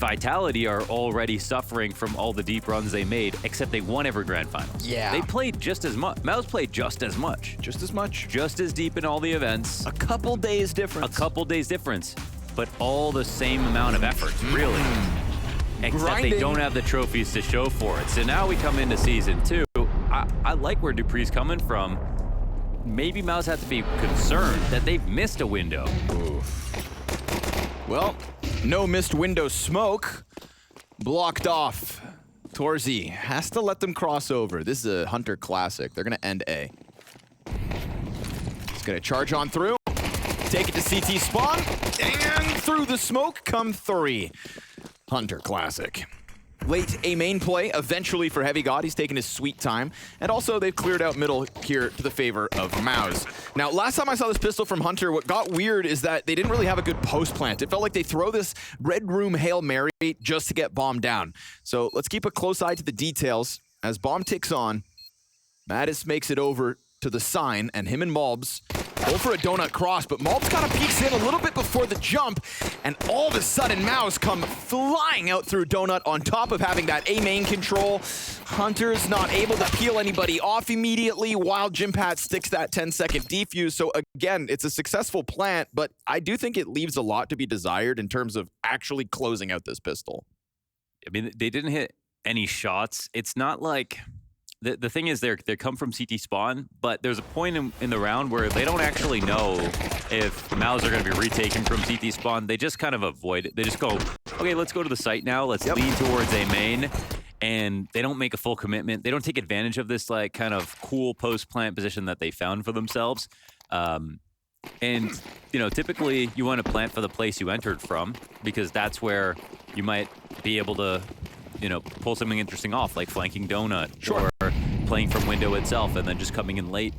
Vitality are already suffering from all the deep runs they made, except they won every grand finals. Yeah. They played just as much. MOUZ played just as much. Just as much. Just as deep in all the events. A couple days difference. A couple days difference, but all the same amount of effort, really. Except Grinding. they don't have the trophies to show for it. So now we come into Season 2. I like where dupreeh's coming from. Maybe MOUZ have to be concerned that they've missed a window. Oof. Well, no missed window smoke. Blocked off. Torzi has to let them cross over. This is a Hunter classic. They're going to end A. He's going to charge on through. Take it to CT spawn. And through the smoke come 3. Hunter classic. Late A main play, eventually for Heavy God. He's taking his sweet time. And also, they've cleared out middle here to the favor of MOUZ. Now, last time I saw this pistol from Hunter, what got weird is that they didn't really have a good post plant. It felt like they throw this Red Room Hail Mary just to get bomb down. So let's keep a close eye to the details. As bomb ticks on, Mattis makes it over to the sign, and him and Malbs go for a donut cross, but Malbs kind of peeks in a little bit before the jump, and all of a sudden MOUZ come flying out through donut on top of having that A main control. Hunter's not able to peel anybody off immediately while Jimpat sticks that 10-second defuse. So again, it's a successful plant, but I do think it leaves a lot to be desired in terms of actually closing out this pistol. I mean, they didn't hit any shots. It's not like... The thing is, they come from CT spawn, but there's a point in the round where they don't actually know if MOUZ are going to be retaken from CT spawn. They just kind of avoid it. They just go, okay, let's go to the site now. Let's lead towards A main. And they don't make a full commitment. They don't take advantage of this like kind of cool post-plant position that they found for themselves. And, you know, typically you want to plant for the place you entered from because that's where you might be able to, you know, pull something interesting off, like flanking donut or playing from window itself and then just coming in late.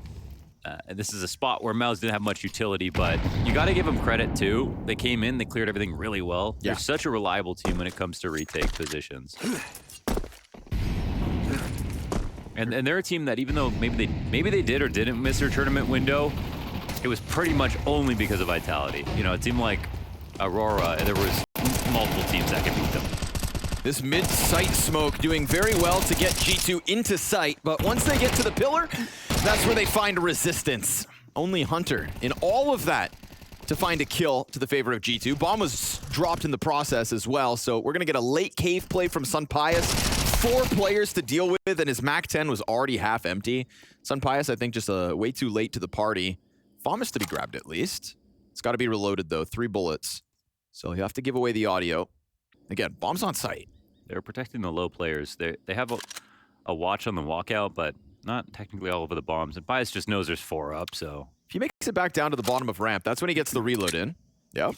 And this is a spot where MOUZ didn't have much utility, but you got to give them credit too. They came in, they cleared everything really well. Yeah. They're such a reliable team when it comes to retake positions. And they're a team that even though maybe they did or didn't miss their tournament window, it was pretty much only because of Vitality. You know, it seemed like Aurora, there was multiple teams that could beat them. This mid-sight smoke doing very well to get G2 into sight, but once they get to the pillar, that's where they find resistance. Only Hunter in all of that to find a kill to the favor of G2. Bomb was dropped in the process as well, so we're gonna get a late cave play from Sunpius. 4 players to deal with, and his MAC-10 was already half empty. Sunpius, I think, just way too late to the party. Bomb is to be grabbed at least. It's gotta be reloaded though, 3 bullets. So you have to give away the audio. Again, bomb's on site. They're protecting the low players. They have a watch on the walkout, but not technically all over the bombs. And Bias just knows there's 4 up, so... If he makes it back down to the bottom of ramp, that's when he gets the reload in. Yep.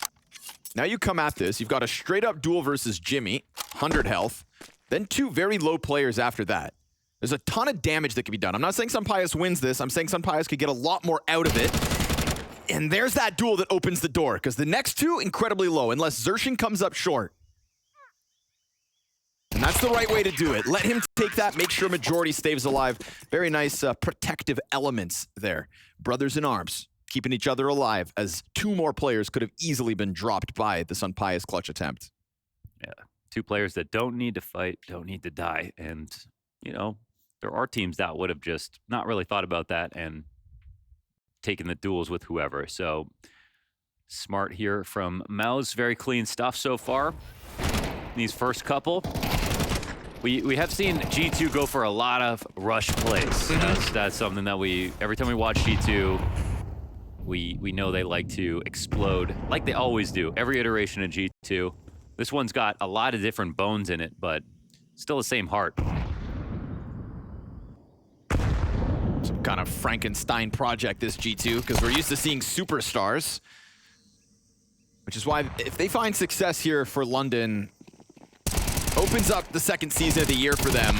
Now you come at this. You've got a straight-up duel versus Jimmy, 100 health. Then 2 very low players after that. There's a ton of damage that can be done. I'm not saying Sunpius wins this. I'm saying Sunpius could get a lot more out of it. And there's that duel that opens the door, because the next 2, incredibly low, unless Xerxin comes up short. And that's the right way to do it. Let him take that, make sure majority stays alive. Very nice protective elements there. Brothers in arms, keeping each other alive, as 2 more players could have easily been dropped by the Sunpius clutch attempt. Yeah, 2 players that don't need to fight, don't need to die. And, you know, there are teams that would have just not really thought about that and taken the duels with whoever. So, smart here from MOUZ. Very clean stuff so far. These first couple. We have seen G2 go for a lot of rush plays. That's something that every time we watch G2, we know they like to explode like they always do. Every iteration of G2. This one's got a lot of different bones in it, but still the same heart. Some kind of Frankenstein project, this G2, because we're used to seeing superstars. Which is why if they find success here for London, opens up the 2nd season of the year for them.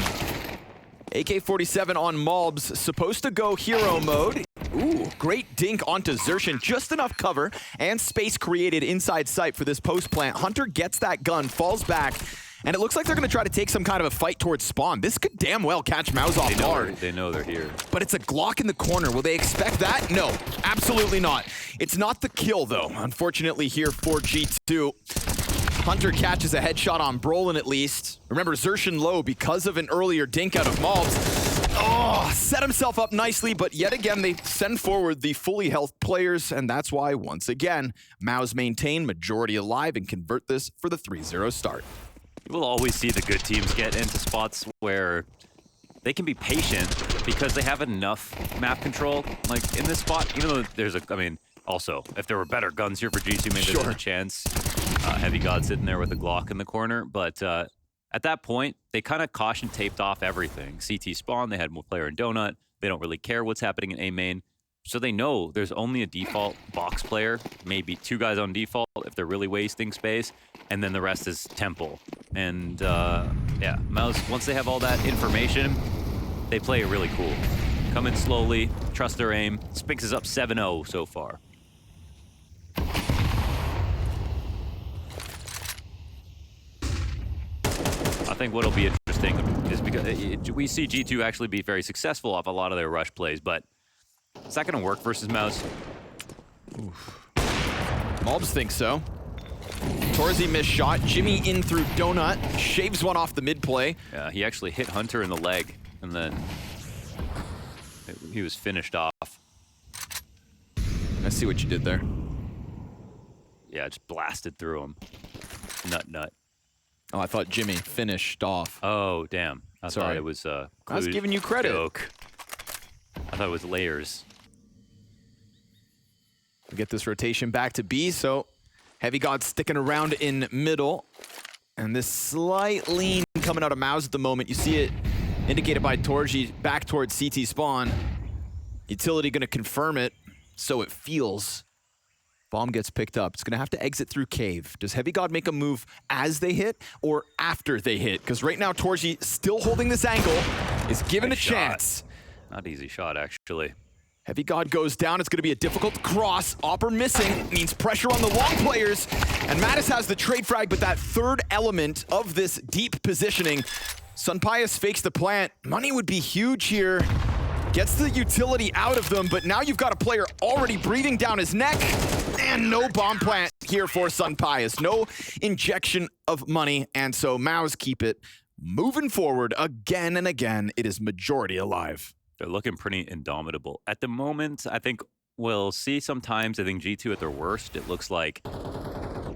AK-47 on Malbs, supposed to go hero mode. Ooh, great dink onto Xerxin. Just enough cover and space created inside sight for this post plant. Hunter gets that gun, falls back, and it looks like they're going to try to take some kind of a fight towards spawn. This could damn well catch MOUZ off guard. They know they're here. But it's a Glock in the corner. Will they expect that? No, absolutely not. It's not the kill, though, unfortunately, here for G2. Hunter catches a headshot on Brolin at least. Remember, Xertion low because of an earlier dink out of MOUZ. Oh, set himself up nicely, but yet again, they send forward the fully health players, and that's why, once again, MOUZ maintain majority alive and convert this for the 3-0 start. You will always see the good teams get into spots where they can be patient because they have enough map control. Like in this spot, even though there's I mean, also, if there were better guns here for G2, maybe there's a chance. Heavy God sitting there with a Glock in the corner, but at that point, they kind of caution taped off everything. CT spawn, they had one player in Donut. They don't really care what's happening in A main. So they know there's only a default box player, maybe 2 guys on default if they're really wasting space, and then the rest is Temple. And yeah, MOUZ, once they have all that information, they play it really cool. Come in slowly, trust their aim. Spinx is up 7-0 so far. I think what'll be interesting is because we see G2 actually be very successful off a lot of their rush plays, but is that going to work versus MOUZ? MOUZ thinks so. Torzi missed shot. Jimmy in through Donut. Shaves one off the mid play. Yeah, he actually hit Hunter in the leg, and then he was finished off. I see what you did there. Yeah, just blasted through him. Nut. Oh, I thought Jimmy finished off. Oh, damn. I thought it was I was giving you credit. Joke. I thought it was layers. We get this rotation back to B, so Heavy God sticking around in middle. And this slight lean coming out of MOUZ at the moment. You see it indicated by Torji back towards CT spawn. Utility gonna confirm it, so it feels. Bomb gets picked up. It's gonna have to exit through cave. Does Heavy God make a move as they hit or after they hit? Because right now Torji still holding this angle, is given a chance. Not easy shot, actually. Heavy God goes down. It's going to be a difficult cross. Opper missing means pressure on the long players. And Mattis has the trade frag, but that third element of this deep positioning. Sunpius fakes the plant. Money would be huge here. Gets the utility out of them, but now you've got a player already breathing down his neck. And no bomb plant here for Sunpius. No injection of money, and so MOUZ keep it moving forward again and again. It is majority alive. They're looking pretty indomitable. At the moment, I think we'll see sometimes, I think G2 at their worst, it looks like,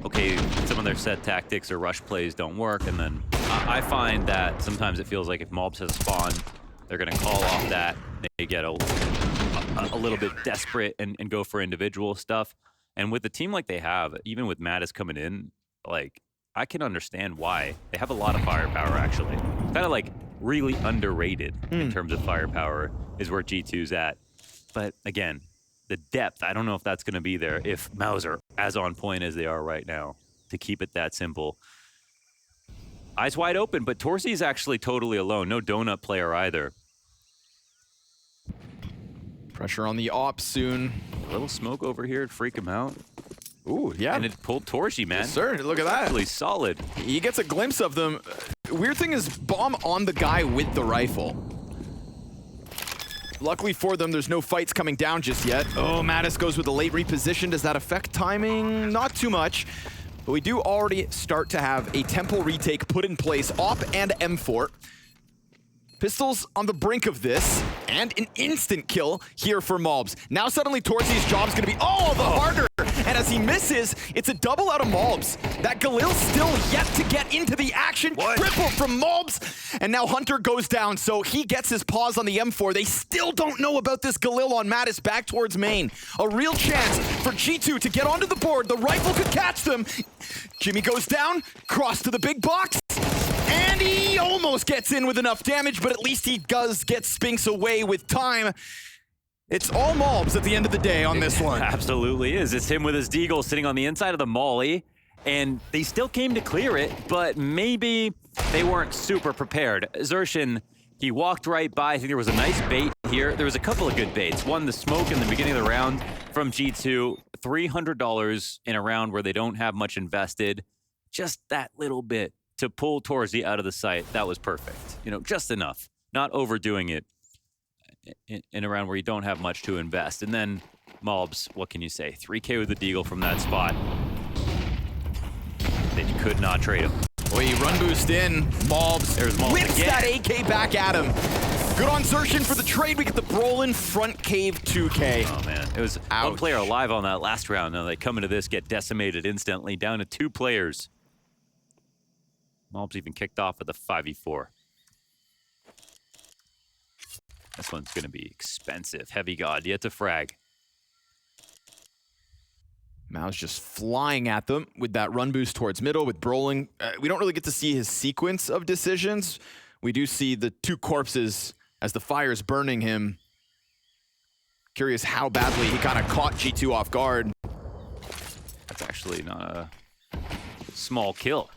okay, some of their set tactics or rush plays don't work, and then I find that sometimes it feels like if MOUZ has spawn, they're going to call off that. They get a little bit desperate and go for individual stuff. And with a team like they have, even with Mattis coming in, like, I can understand why. They have a lot of firepower, actually. Kind of like really underrated in terms of firepower is where G2's at. But again, the depth, I don't know if that's going to be there if MOUZ are as on point as they are right now, to keep it that simple. Eyes wide open, but Torzi's actually totally alone. No donut player either. Pressure on the op soon. A little smoke over here to freak him out. Ooh, yeah. And it pulled Torzi, man. Yes, sir. Look at that. Actually solid. He gets a glimpse of them. Weird thing is bomb on the guy with the rifle. Luckily for them, there's no fights coming down just yet. Oh, Mattis goes with a late reposition. Does that affect timing? Not too much. But we do already start to have a temple retake put in place. Op and M4. Pistols on the brink of this, and an instant kill here for MOUZ. Now suddenly Torzi's job's gonna be all the harder, and as he misses, it's a double out of MOUZ. That Galil still yet to get into the action. Triple from MOUZ, and now Hunter goes down, so he gets his paws on the M4. They still don't know about this Galil on Mattis back towards main. A real chance for G2 to get onto the board. The rifle could catch them. Jimmy goes down, cross to the big box. And he almost gets in with enough damage, but at least he does get Spinx away with time. It's all MOUZ at the end of the day on this one. Absolutely is. It's him with his deagle sitting on the inside of the molly, and they still came to clear it, but maybe they weren't super prepared. Xertion, he walked right by. I think there was a nice bait here. There was a couple of good baits. One, the smoke in the beginning of the round from G2. $300 in a round where they don't have much invested. Just that little bit to pull Torzi out of the sight. That was perfect. You know, just enough. Not overdoing it in a round where you don't have much to invest. And then MOUZ, what can you say? 3K with the deagle from that spot. They could not trade him. Boy, run boost in. MOUZ There's MOUZ whips again. that AK back at him. Good on Xertion for the trade. We get the Brolin front cave 2K. Oh, man. It was one player alive on that last round. Now they come into this, get decimated instantly, down to 2 players. MOUZ even kicked off with a 5v4. This one's going to be expensive. Heavy God yet to frag. MOUZ just flying at them with that run boost towards middle with Brolin. We don't really get to see his sequence of decisions. We do see the 2 corpses as the fire is burning him. Curious how badly he kind of caught G2 off guard. That's actually not a small kill.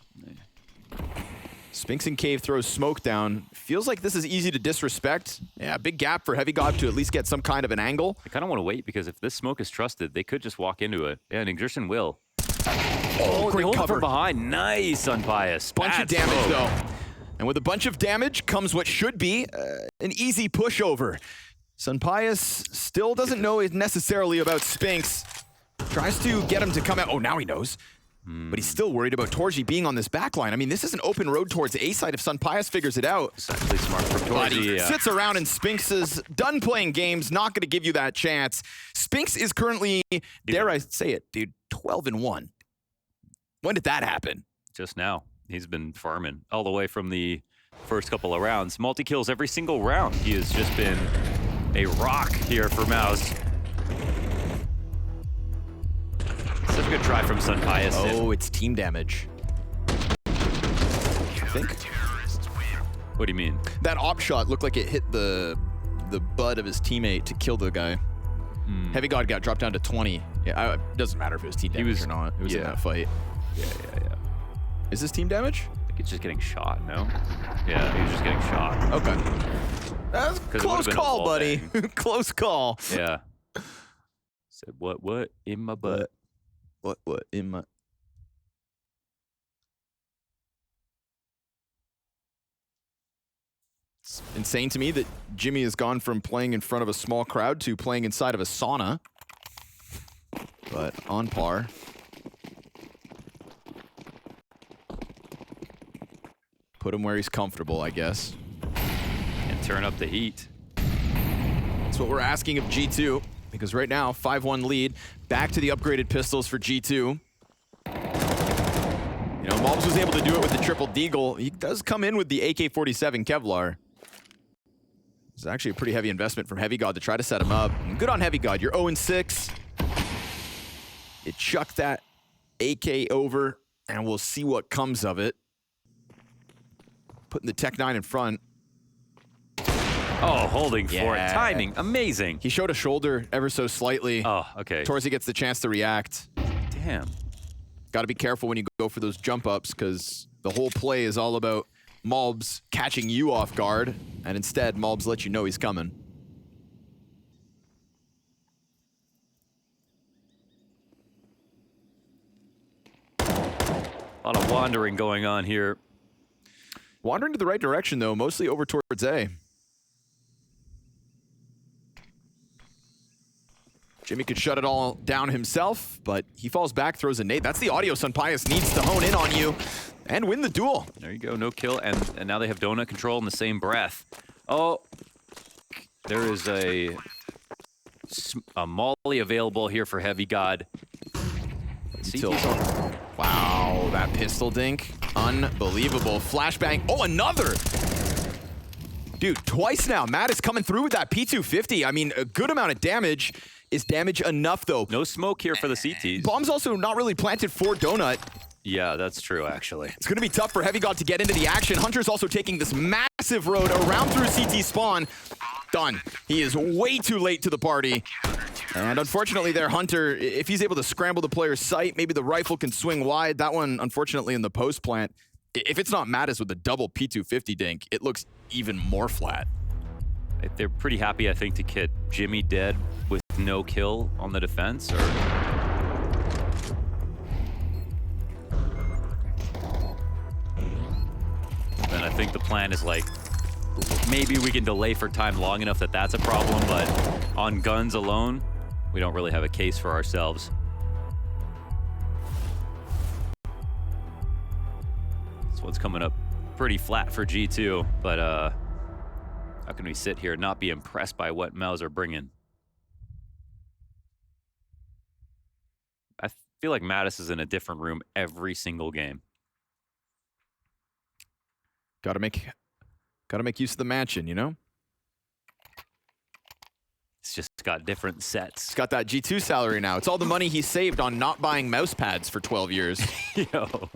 Spinks in cave throws smoke down. Feels like this is easy to disrespect. Yeah, big gap for Heavy God to at least get some kind of an angle. I kind of want to wait because if this smoke is trusted, they could just walk into it. Yeah, and Xertion will. Oh, Great great cover cover. from behind. Nice, Unbiased. Bunch Bad of damage, smoke. though. And with a bunch of damage comes what should be an easy pushover. Sunpius still doesn't know necessarily about Spinks. Tries to get him to come out. Oh, now he knows. But he's still worried about Torji being on this backline. I mean, this is an open road towards A side if Sunpius figures it out. It's actually smart from But he Torji. sits around and Spinks is done playing games, not going to give you that chance. Spinks is currently, dare I say it, dude, 12-1. When did that happen? Just now. He's been farming all the way from the first couple of rounds. Multi-kills every single round. He has just been a rock here for MOUZ. Such a good try from Sunpius. Oh, it's team damage. I think. What do you mean? That op shot looked like it hit the butt of his teammate to kill the guy. Heavy God got dropped down to 20. Yeah, it doesn't matter if it was team damage or not. It was in that fight. Yeah. Is this team damage? I think he's just getting shot, no? Yeah, he was just getting shot. Okay. That was a close call, buddy. Close call. Yeah. Said what in my butt. What in my... It's insane to me that Jimmy has gone from playing in front of a small crowd to playing inside of a sauna. But on par. Put him where he's comfortable, I guess. And turn up the heat. That's what we're asking of G2. Because right now, 5-1 lead. Back to the upgraded pistols for G2. You know, MOUZ was able to do it with the triple deagle. He does come in with the AK-47 Kevlar. It's actually a pretty heavy investment from Heavy God to try to set him up. And good on Heavy God. You're 0-6. You chuck that AK over, and we'll see what comes of it. Putting the Tech 9 in front. Oh, holding for it. Yeah. Timing, amazing. He showed a shoulder ever so slightly. Oh, okay. Torzi gets the chance to react. Damn. Got to be careful when you go for those jump ups because the whole play is all about MOUZ catching you off guard, and instead MOUZ lets you know he's coming. A lot of wandering going on here. Wandering to the right direction though, mostly over towards A. Jimmy could shut it all down himself, but he falls back, throws a nade. That's the audio Sunpius needs to hone in on you and win the duel. There you go, no kill, and now they have donut control in the same breath. Oh, there is a molly available here for Heavy God. Wow, that pistol dink. Unbelievable. Flashbang. Oh, another! Dude, twice now. Matt is coming through with that P250. I mean, a good amount of damage. Is damage enough, though? No smoke here for the CTs. Bomb's also not really planted for Donut. Yeah, that's true, actually. It's going to be tough for Heavy God to get into the action. Hunter's also taking this massive road around through CT spawn. Done. He is way too late to the party. And unfortunately there, Hunter, if he's able to scramble the player's sight, maybe the rifle can swing wide. That one, unfortunately, in the post plant. If it's not Mattis with the double P250 dink, it looks even more flat. They're pretty happy, I think, to get Jimmy dead with no kill on the defense. Or then I think the plan is like, maybe we can delay for time long enough that that's a problem, but on guns alone, we don't really have a case for ourselves. This one's coming up pretty flat for G2, but how can we sit here and not be impressed by what MOUZ are bringing? I feel like Mattis is in a different room every single game. Gotta make use of the mansion, you know? It's just got different sets. He's got that G2 salary now. It's all the money he saved on not buying mouse pads for 12 years. Yo.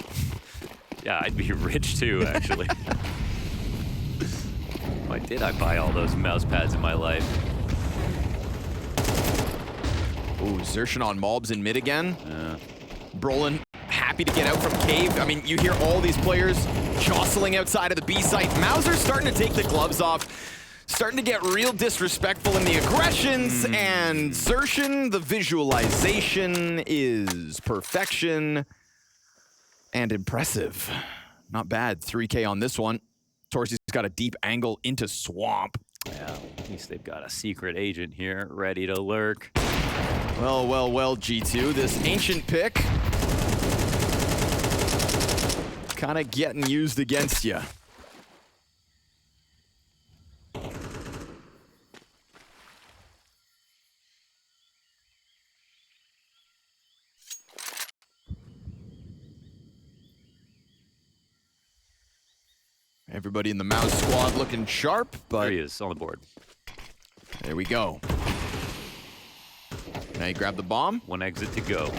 Yeah, I'd be rich too, actually. Why did I buy all those mouse pads in my life? Ooh, Xertion on Mobs in mid again. Brolin happy to get out from Cave. I mean, you hear all these players jostling outside of the B site. Mauser's starting to take the gloves off. Starting to get real disrespectful in the aggressions, and Xertion, the visualization is perfection and impressive. Not bad, 3K on this one. Torsi's got a deep angle into Swamp. Yeah, at least they've got a secret agent here ready to lurk. Well, well, well, G2, this ancient pick kind of getting used against you. Everybody in the MOUZ squad looking sharp, but There he is on the board. there we go. Now you grab the bomb. One exit to go.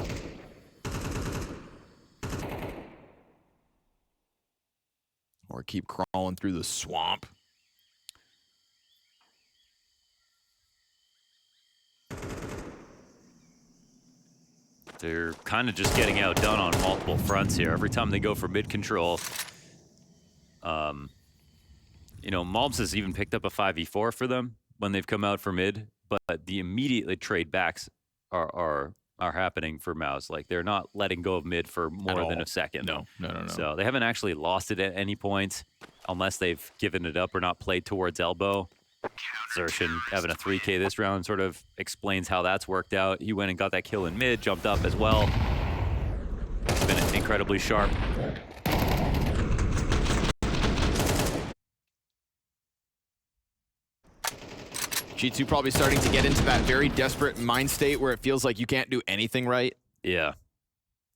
Or keep crawling through the swamp. They're kind of just getting outdone on multiple fronts here. Every time they go for mid control, you know, Mobs has even picked up a 5v4 for them when they've come out for mid, but the immediately trade backs are happening for MOUZ. Like, they're not letting go of mid for more than a second. No. So they haven't actually lost it at any point unless they've given it up or not played towards elbow. Xertion having a 3K this round sort of explains how that's worked out. He went and got that kill in mid, jumped up as well. It's been incredibly sharp. G2 probably starting to get into that very desperate mind state where it feels like you can't do anything right. Yeah.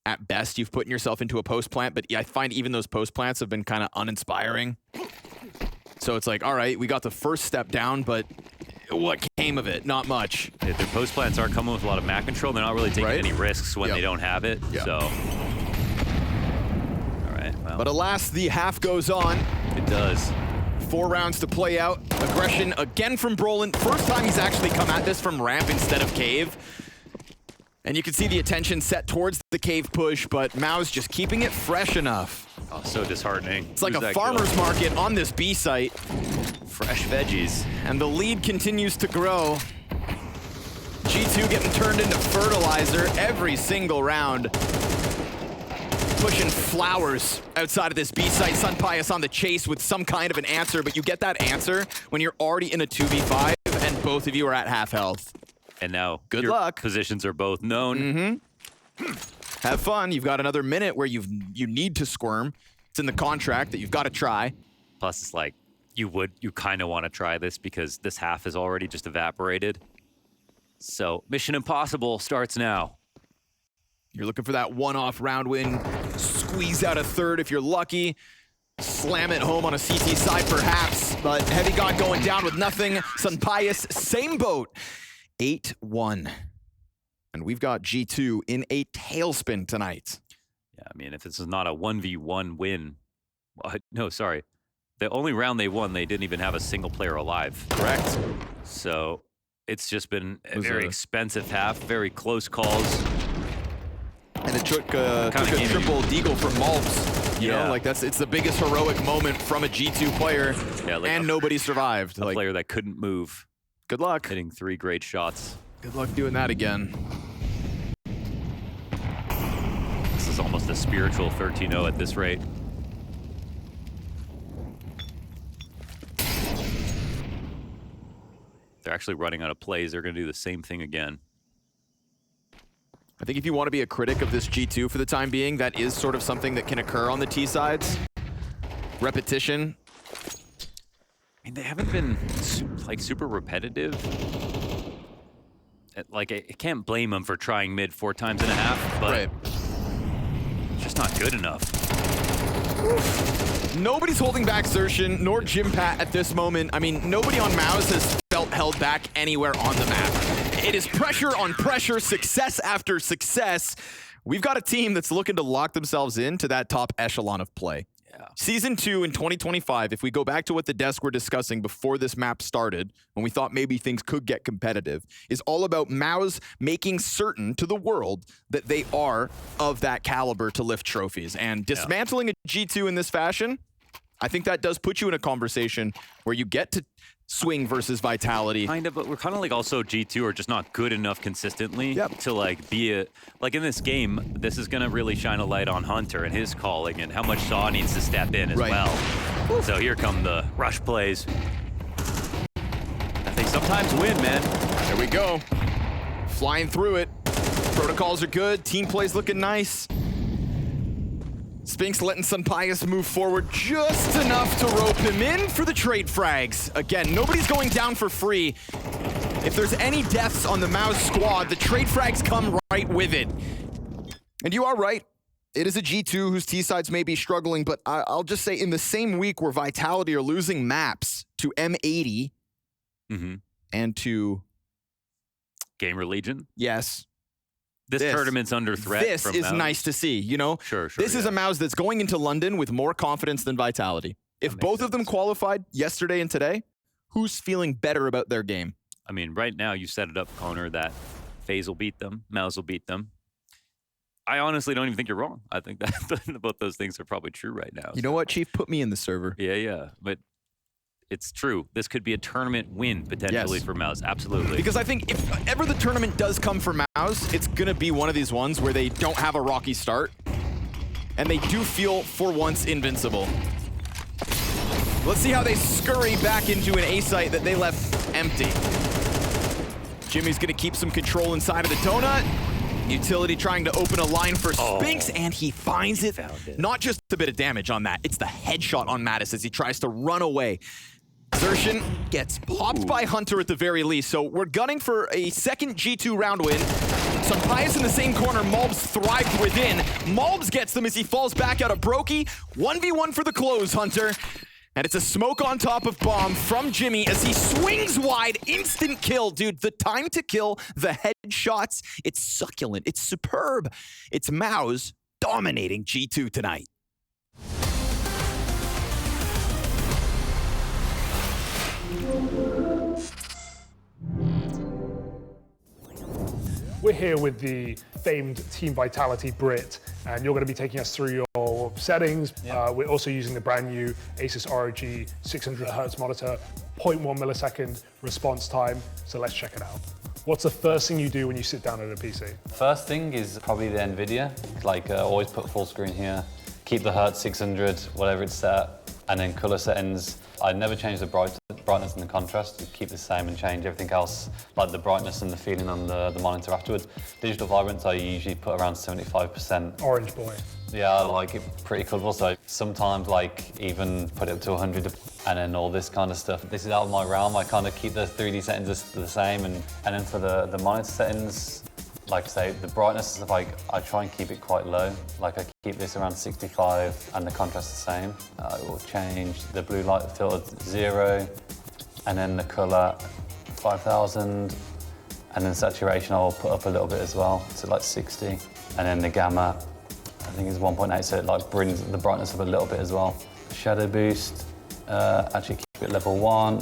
At best, you've put yourself into a post plant, but I find even those post plants have been kind of uninspiring. So it's like, all right, we got the first step down, but what came of it? Not much. If their post plants aren't coming with a lot of map control, they're not really taking any risks when they don't have it. Yep. So, all right. Well, But alas, the half goes on. it does. 4 rounds to play out. Aggression again from Brolin. First time he's actually come at this from ramp instead of cave. And you can see the attention set towards the cave push, but MOUZ just keeping it fresh enough. Oh, so disheartening. It's like a farmer's market on this B site. Fresh veggies. And the lead continues to grow. G2 getting turned into fertilizer every single round. Pushing flowers outside of this B site. Sun Pius on the chase with some kind of an answer, but you get that answer when you're already in a 2v5 and both of you are at half health. And now Good your luck. positions are both known. Have fun. You've got another minute where you need to squirm. It's in the contract that you've got to try. Plus, it's like you kind of want to try this because this half is already just evaporated. So Mission Impossible starts now. You're looking for that one-off round win. Squeeze out a third if you're lucky. Slam it home on a CT side perhaps. But Heavy God going down with nothing. Sun Pius, same boat. 8-1. And we've got G2 in a tailspin tonight. Yeah, I mean, if this is not a 1v1 win, no, sorry. The only round they won, they didn't even have a single player alive. Correct. So it's just been a very expensive half, very close calls. And it took a triple deagle from Malbs. You know, like it's the biggest heroic moment from a G2 player, and nobody survived. A player that couldn't move. Good luck. Hitting 3 great shots. Good luck doing that again. This is almost a spiritual 13-0 at this rate. They're actually running out of plays. They're going to do the same thing again. I think if you want to be a critic of this G2 for the time being, that is sort of something that can occur on the T sides. repetition. I mean, they haven't been super repetitive. Like, I can't blame them for trying mid 4.5 times, but it's just not good enough. Nobody's holding back Xertion nor Jimpat at this moment. I mean, nobody on MOUZ has felt held back anywhere on the map. It is pressure on pressure, success after success. We've got a team that's looking to lock themselves into that top echelon of play. Yeah. Season 2 in 2025, if we go back to what the desk were discussing before this map started, when we thought maybe things could get competitive, is all about MOUZ making certain to the world that they are of that caliber to lift trophies. And dismantling a G2 in this fashion, I think that does put you in a conversation where you get to swing versus Vitality. Kind of, but we're kind of like also G2 are just not good enough consistently to like be a, like in this game, this is going to really shine a light on Hunter and his calling and how much Shaw needs to step in as well. So here come the rush plays. I think sometimes win, man. There we go. Flying through it. Protocols are good. Team play's looking nice. Spinks letting Sunpius move forward just enough to rope him in for the trade frags. Again, nobody's going down for free. If there's any deaths on the MOUZ squad, the trade frags come right with it. And you are right. It is a G2 whose T-sides may be struggling, but I'll just say in the same week where Vitality are losing maps to M80 and to... Gamer Legion? Yes. This tournament's under threat. This is MOUZ. nice to see, you know? Sure. This is a MOUZ that's going into London with more confidence than Vitality. If both of them qualified yesterday and today, who's feeling better about their game? I mean, right now you set it up, Connor, that FaZe will beat them, MOUZ will beat them. I honestly don't even think you're wrong. I think that both those things are probably true right now. You know what, Chief? Put me in the server. Yeah. But it's true. This could be a tournament win potentially for MOUZ. Absolutely. Because I think if ever the tournament does come for MOUZ, it's going to be one of these ones where they don't have a rocky start. And they do feel, for once, invincible. Let's see how they scurry back into an A site that they left empty. Jimmy's going to keep some control inside of the donut. Utility trying to open a line for Spinks, and he finds it. Not just a bit of damage on that, it's the headshot on Mattis as he tries to run away. Xertion gets popped by Hunter at the very least, so we're gunning for a second G2 round win. Sunpius in the same corner, Mulbs thrived within. Mulbs gets them as he falls back out of Brokey. 1v1 for the close, Hunter. And it's a smoke on top of bomb from Jimmy as he swings wide. Instant kill, dude. The time to kill, the headshots, it's succulent. It's superb. It's MOUZ dominating G2 tonight. We're here with the famed Team Vitality Brit, and you're going to be taking us through your settings. We're also using the brand new Asus ROG 600Hz monitor, 0.1 millisecond response time, so let's check it out. What's the first thing you do when you sit down at a PC? First thing is probably the NVIDIA, always put full screen here, keep the Hertz 600, whatever it's set, and then color settings. I never change the brightness and the contrast, keep the same and change everything else, like the brightness and the feeling on the monitor afterwards. Digital vibrance, I usually put around 75%. Orange boy. Yeah, I like it pretty colorful, so sometimes even put it up to 100 and then all this kind of stuff. This is out of my realm. I kind of keep the 3D settings the same, and then for the monitor settings, like I say, the brightness is I try and keep it quite low. Like I keep this around 65 and the contrast the same. I will change the blue light filter to 0, and then the color 5000, and then saturation I'll put up a little bit as well to like 60. And then the gamma, I think is 1.8, so it brings the brightness up a little bit as well. Shadow boost, actually keep it level 1.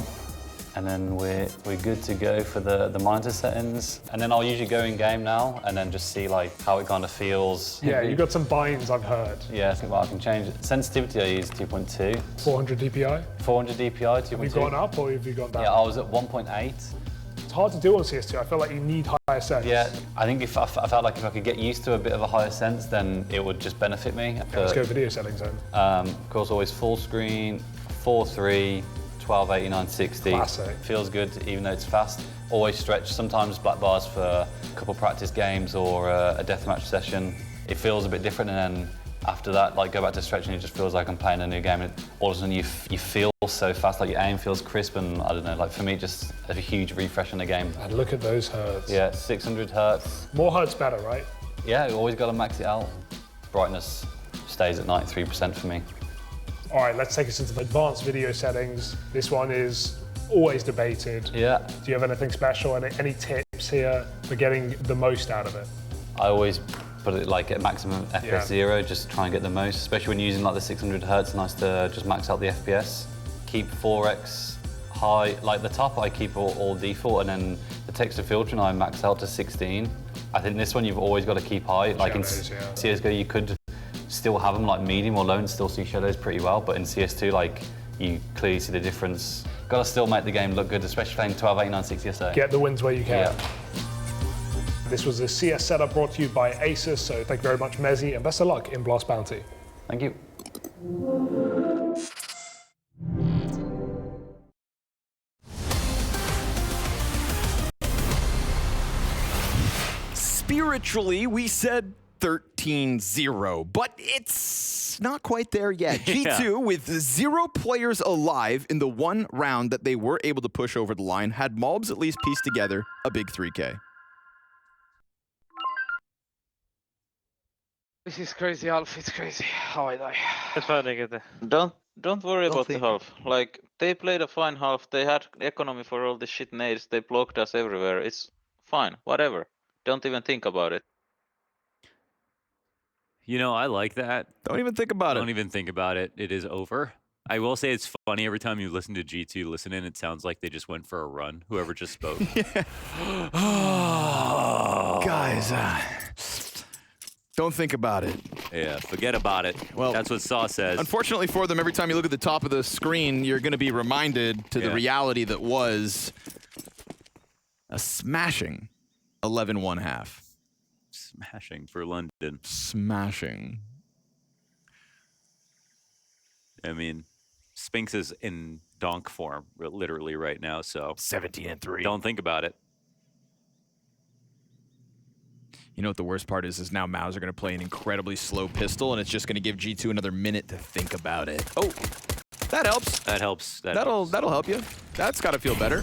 And then we're good to go for the monitor settings. And then I'll usually go in game now and then just see how it kind of feels. Yeah, you've got some binds, I've heard. Yeah, I can change it. Sensitivity I use 2.2. 400 DPI? 400 DPI, 2.2. Have you gone up or have you gone down? Yeah, I was at 1.8. It's hard to do on CS2. I feel like you need higher sense. Yeah, I think I felt like if I could get used to a bit of a higher sense, then it would just benefit me. Okay, let's go video settings then. Of course, always full screen, 4:3. 1280, 960. Classic. Feels good even though it's fast. Always stretch, sometimes black bars for a couple practice games or a deathmatch session. It feels a bit different, and then after that, like go back to stretching, it just feels like I'm playing a new game. And all of a sudden you feel so fast, like your aim feels crisp, and I don't know, like for me, just a huge refresh in the game. And look at those hertz. Yeah, 600 hertz. More hertz better, right? Yeah, you always got to max it out. Brightness stays at 93% for me. All right, let's take us into the advanced video settings. This one is always debated. Yeah. Do you have anything special? Any tips here for getting the most out of it? I always put it like at maximum FPS 0, just try and get the most, especially when you're using like the 600 hertz, nice to just max out the FPS. Keep 4x high, like the top I keep all default, and then the texture filtering I max out to 16. I think this one you've always got to keep high. Like Shadows, in CSGO you could still have them like medium or low and still see shadows pretty well, but in CS2 like you clearly see the difference. Got to still make the game look good, especially playing 1289 60 SA. Get the wins where you can. Yeah. This was the CS setup brought to you by Asus, so thank you very much, Mezzy, and best of luck in Blast Bounty. Thank you. Spiritually, we said 13-0, but it's not quite there yet. G2, with 0 players alive in the one round that they were able to push over the line, had MOUZ at least piece together a big 3K. This is crazy, Alf. It's crazy. How I die. It's fine, I get it. Don't worry about the half. Like, they played a fine half. They had economy for all the shit nades. They blocked us everywhere. It's fine. Whatever. Don't even think about it. You know, I like that. Don't even think about it. Don't even think about it. It is over. I will say it's funny every time you listen to G2 listen in, it sounds like they just went for a run, whoever just spoke. Guys, don't think about it. Yeah, forget about it. Well, that's what Saw says. Unfortunately for them, every time you look at the top of the screen, you're going to be reminded to the reality that was a smashing 11-1 half. Smashing for London. Smashing. I mean, Spinks is in donk form literally right now, so 17-3. don't think about it. You know what the worst part is now MOUZ are going to play an incredibly slow pistol, and it's just going to give G2 another minute to think about it. Oh, that helps. That helps. That'll help you. That's got to feel better.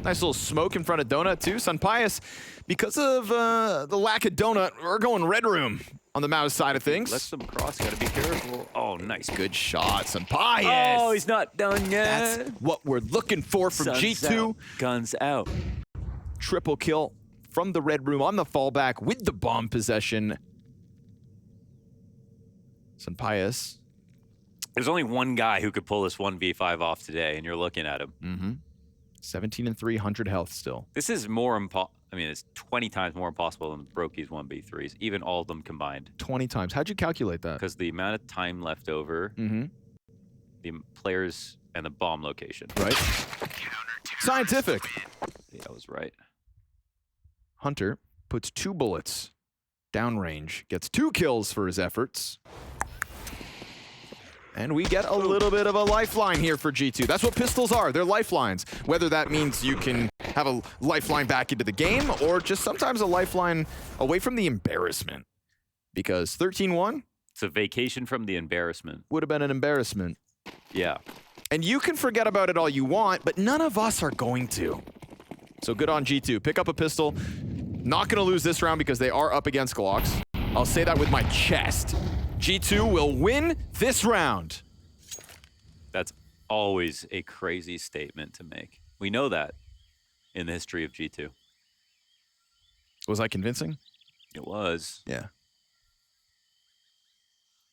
Nice little smoke in front of Donut, too. Sunpius, because of the lack of Donut, we're going Red Room on the MOUZ side of things. Let them cross. Got to be careful. Oh, nice. Good shot, Sunpius. Oh, he's not done yet. That's what we're looking for from Sun's G2. out. Guns out. Triple kill from the Red Room on the fallback with the bomb possession. Sunpius. There's only one guy who could pull this 1v5 off today, and you're looking at him. Mm-hmm. 17-3, 100 health still. This is more I mean, it's 20 times more impossible than Brokey's 1v3s, even all of them combined. 20 times. How'd you calculate that? Because the amount of time left over, the players, and the bomb location. Right. Scientific. Yeah, I was right. Hunter puts 2 bullets downrange, gets 2 kills for his efforts. And we get a little bit of a lifeline here for G2. That's what pistols are. They're lifelines. Whether that means you can have a lifeline back into the game or just sometimes a lifeline away from the embarrassment. Because 13-1 It's a vacation from the embarrassment. would have been an embarrassment. Yeah. And you can forget about it all you want, but none of us are going to. So good on G2. Pick up a pistol. Not going to lose this round because they are up against Glocks. I'll say that with my chest. G2 will win this round. That's always a crazy statement to make. We know that in the history of G2. Was I convincing? It was. Yeah.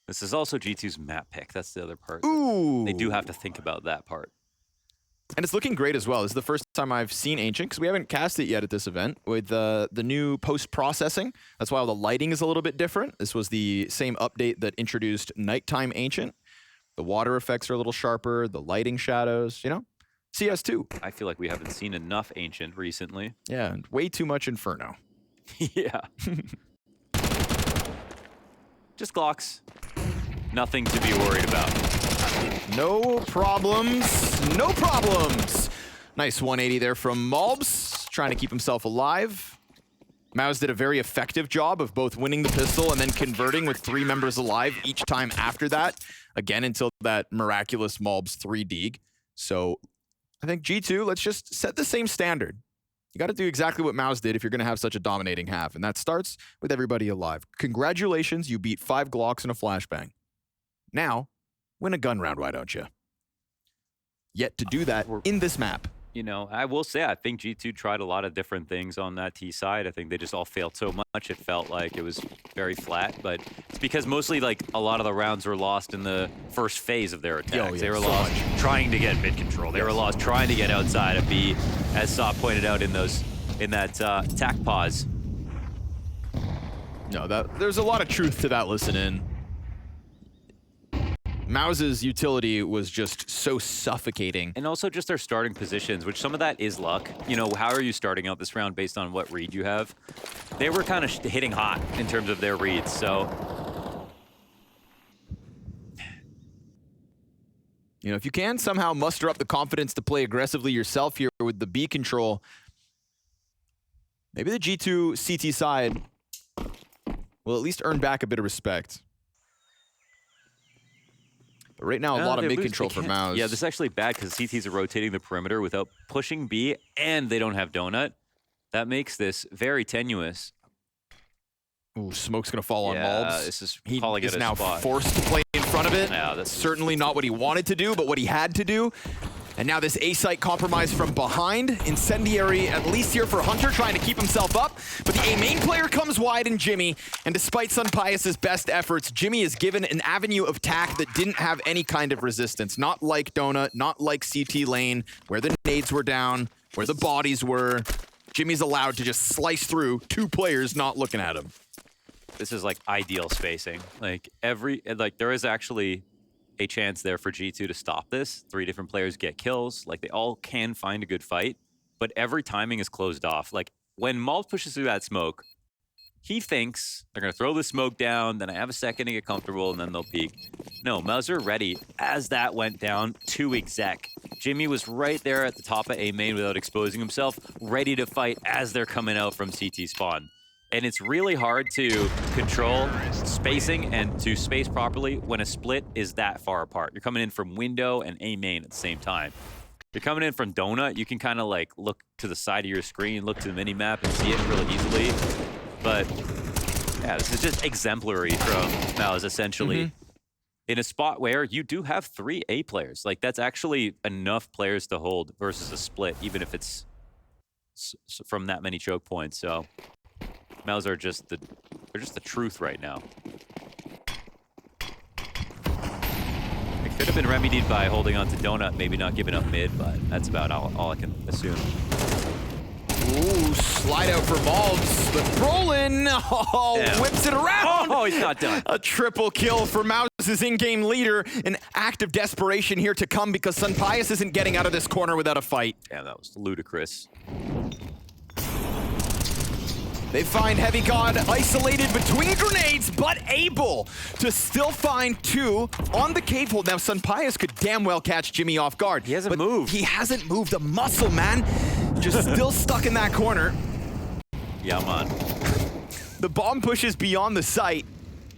This is also G2's map pick. That's the other part. Ooh. They do have to think about that part. And it's looking great as well. This is the first time I've seen Ancient, because we haven't cast it yet at this event, with the new post-processing. That's why all the lighting is a little bit different. This was the same update that introduced Nighttime Ancient. The water effects are a little sharper, the lighting shadows, you know? CS2. I feel like we haven't seen enough Ancient recently. Yeah, and way too much Inferno. Yeah. Just Glocks. Nothing to be worried about. No problems. No problems. Nice 180 there from MOUZ, trying to keep himself alive. MOUZ did a very effective job of both winning the pistol and then converting with 3 members alive each time after that. Again, until that miraculous Malbs 3 dig. So I think G2, let's just set the same standard. You got to do exactly what MOUZ did if you're going to have such a dominating half. And that starts with everybody alive. Congratulations, you beat 5 Glocks and a flashbang. Now, win a gun round, why don't you? Yet to do that in this map. You know, I will say, I think G2 tried a lot of different things on that T side. I think they just all failed so much, it felt like it was very flat. But it's because mostly, like, a lot of the rounds were lost in the first phase of their attacks. They were lost trying to get mid control. They were lost trying to get outside of B, as Saw pointed out in that attack pause. No, there's a lot of truth to that, listen in. MOUZ's utility was just so suffocating. And also just their starting positions, which some of that is luck. You know, how are you starting out this round based on what read you have? They were kind of hitting hot in terms of their reads, so. You know, if you can somehow muster up the confidence to play aggressively yourself here with the B control, maybe the G2 CT side will at least earn back a bit of respect. But right now, a lot of mid control for MOUZ. Yeah, this is actually bad because CTs are rotating the perimeter without pushing B, and they don't have Donut. That makes this very tenuous. Ooh, smoke's gonna fall on Malbs. This is he calling is it a now spot. forced to play in front of it. Yeah, that's certainly not what he wanted to do, but what he had to do. And now this A-site compromise from behind. Incendiary, at least here for Hunter, trying to keep himself up. But the A-main player comes wide in Jimmy. And despite Sunpius's best efforts, Jimmy is given an avenue of attack that didn't have any kind of resistance. Not like Donut, not like CT lane, where the nades were down, where the bodies were. Jimmy's allowed to just slice through 2 players not looking at him. This is like ideal spacing. Like there is actually a chance there for G2 to stop this. 3 different players get kills. Like, they all can find a good fight, but every timing is closed off. Like, when Malbs pushes through that smoke, he thinks they're going to throw the smoke down, then I have a second to get comfortable, and then they'll peek. No, MOUZ are ready as that went down to exec. Jimmy was right there at the top of A main without exposing himself, ready to fight as they're coming out from CT spawn. And it's really hard to control spacing and to space properly when a split is that far apart. You're coming in from window and A main at the same time. You're coming in from Donut, you can kind of like look to the side of your screen, look to the mini-map and see it really easily. But yeah, this is just exemplary from MOUZ, essentially. In a spot where you do have 3 A players. Like, that's actually enough players to hold versus a split, even if it's from that many choke points. So MOUZ are just the truth right now. It could have been remedied by holding on to Donut, maybe not giving up mid, but that's about all I can assume. Ooh, slide out for Malbs, but Brolin whips it around. Oh, he's not done. A triple kill for MOUZ's in-game leader. An act of desperation here to come because Sunpius isn't getting out of this corner without a fight. Yeah, that was ludicrous. They find Heavy God isolated between grenades, but able to still find 2 on the cave hold. Now, Sunpius could damn well catch Jimmy off guard. He hasn't moved. He hasn't moved a muscle, man. Just still stuck in that corner. Yeah, man. The bomb pushes beyond the site.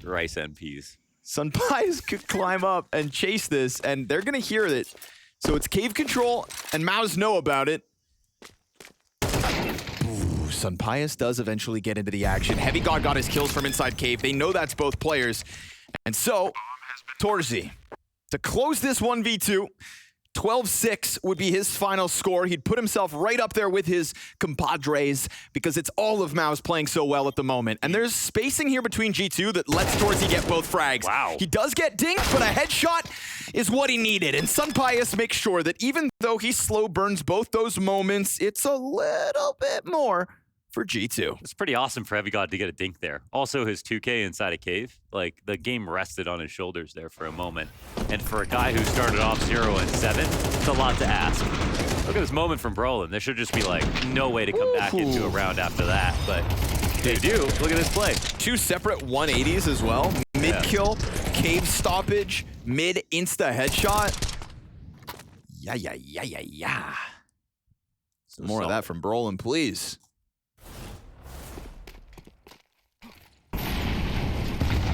Rice NPs. Sunpius could climb up and chase this, and they're going to hear it. So it's cave control, and MOUZ know about it. Sunpius does eventually get into the action. Heavy God got his kills from inside cave. They know that's both players. And so, Torzy, to close this 1v2, 12-6 would be his final score. He'd put himself right up there with his compadres because it's all of MOUZ playing so well at the moment. And there's spacing here between G2 that lets Torzy get both frags. Wow. He does get dinked, but a headshot is what he needed. And Sunpius makes sure that even though he slow burns both those moments, it's a little bit more for G2. It's pretty awesome for Heavy God to get a dink there. Also, his 2K inside a cave. Like, the game rested on his shoulders there for a moment. And for a guy who started off 0-7, it's a lot to ask. Look at this moment from Brolin. There should just be, like, no way to come back into a round after that. But they do. Look at this play. 2 separate 180s as well. Mid-kill, cave stoppage, mid-insta headshot. Yeah. Some more of that from Brolin, please.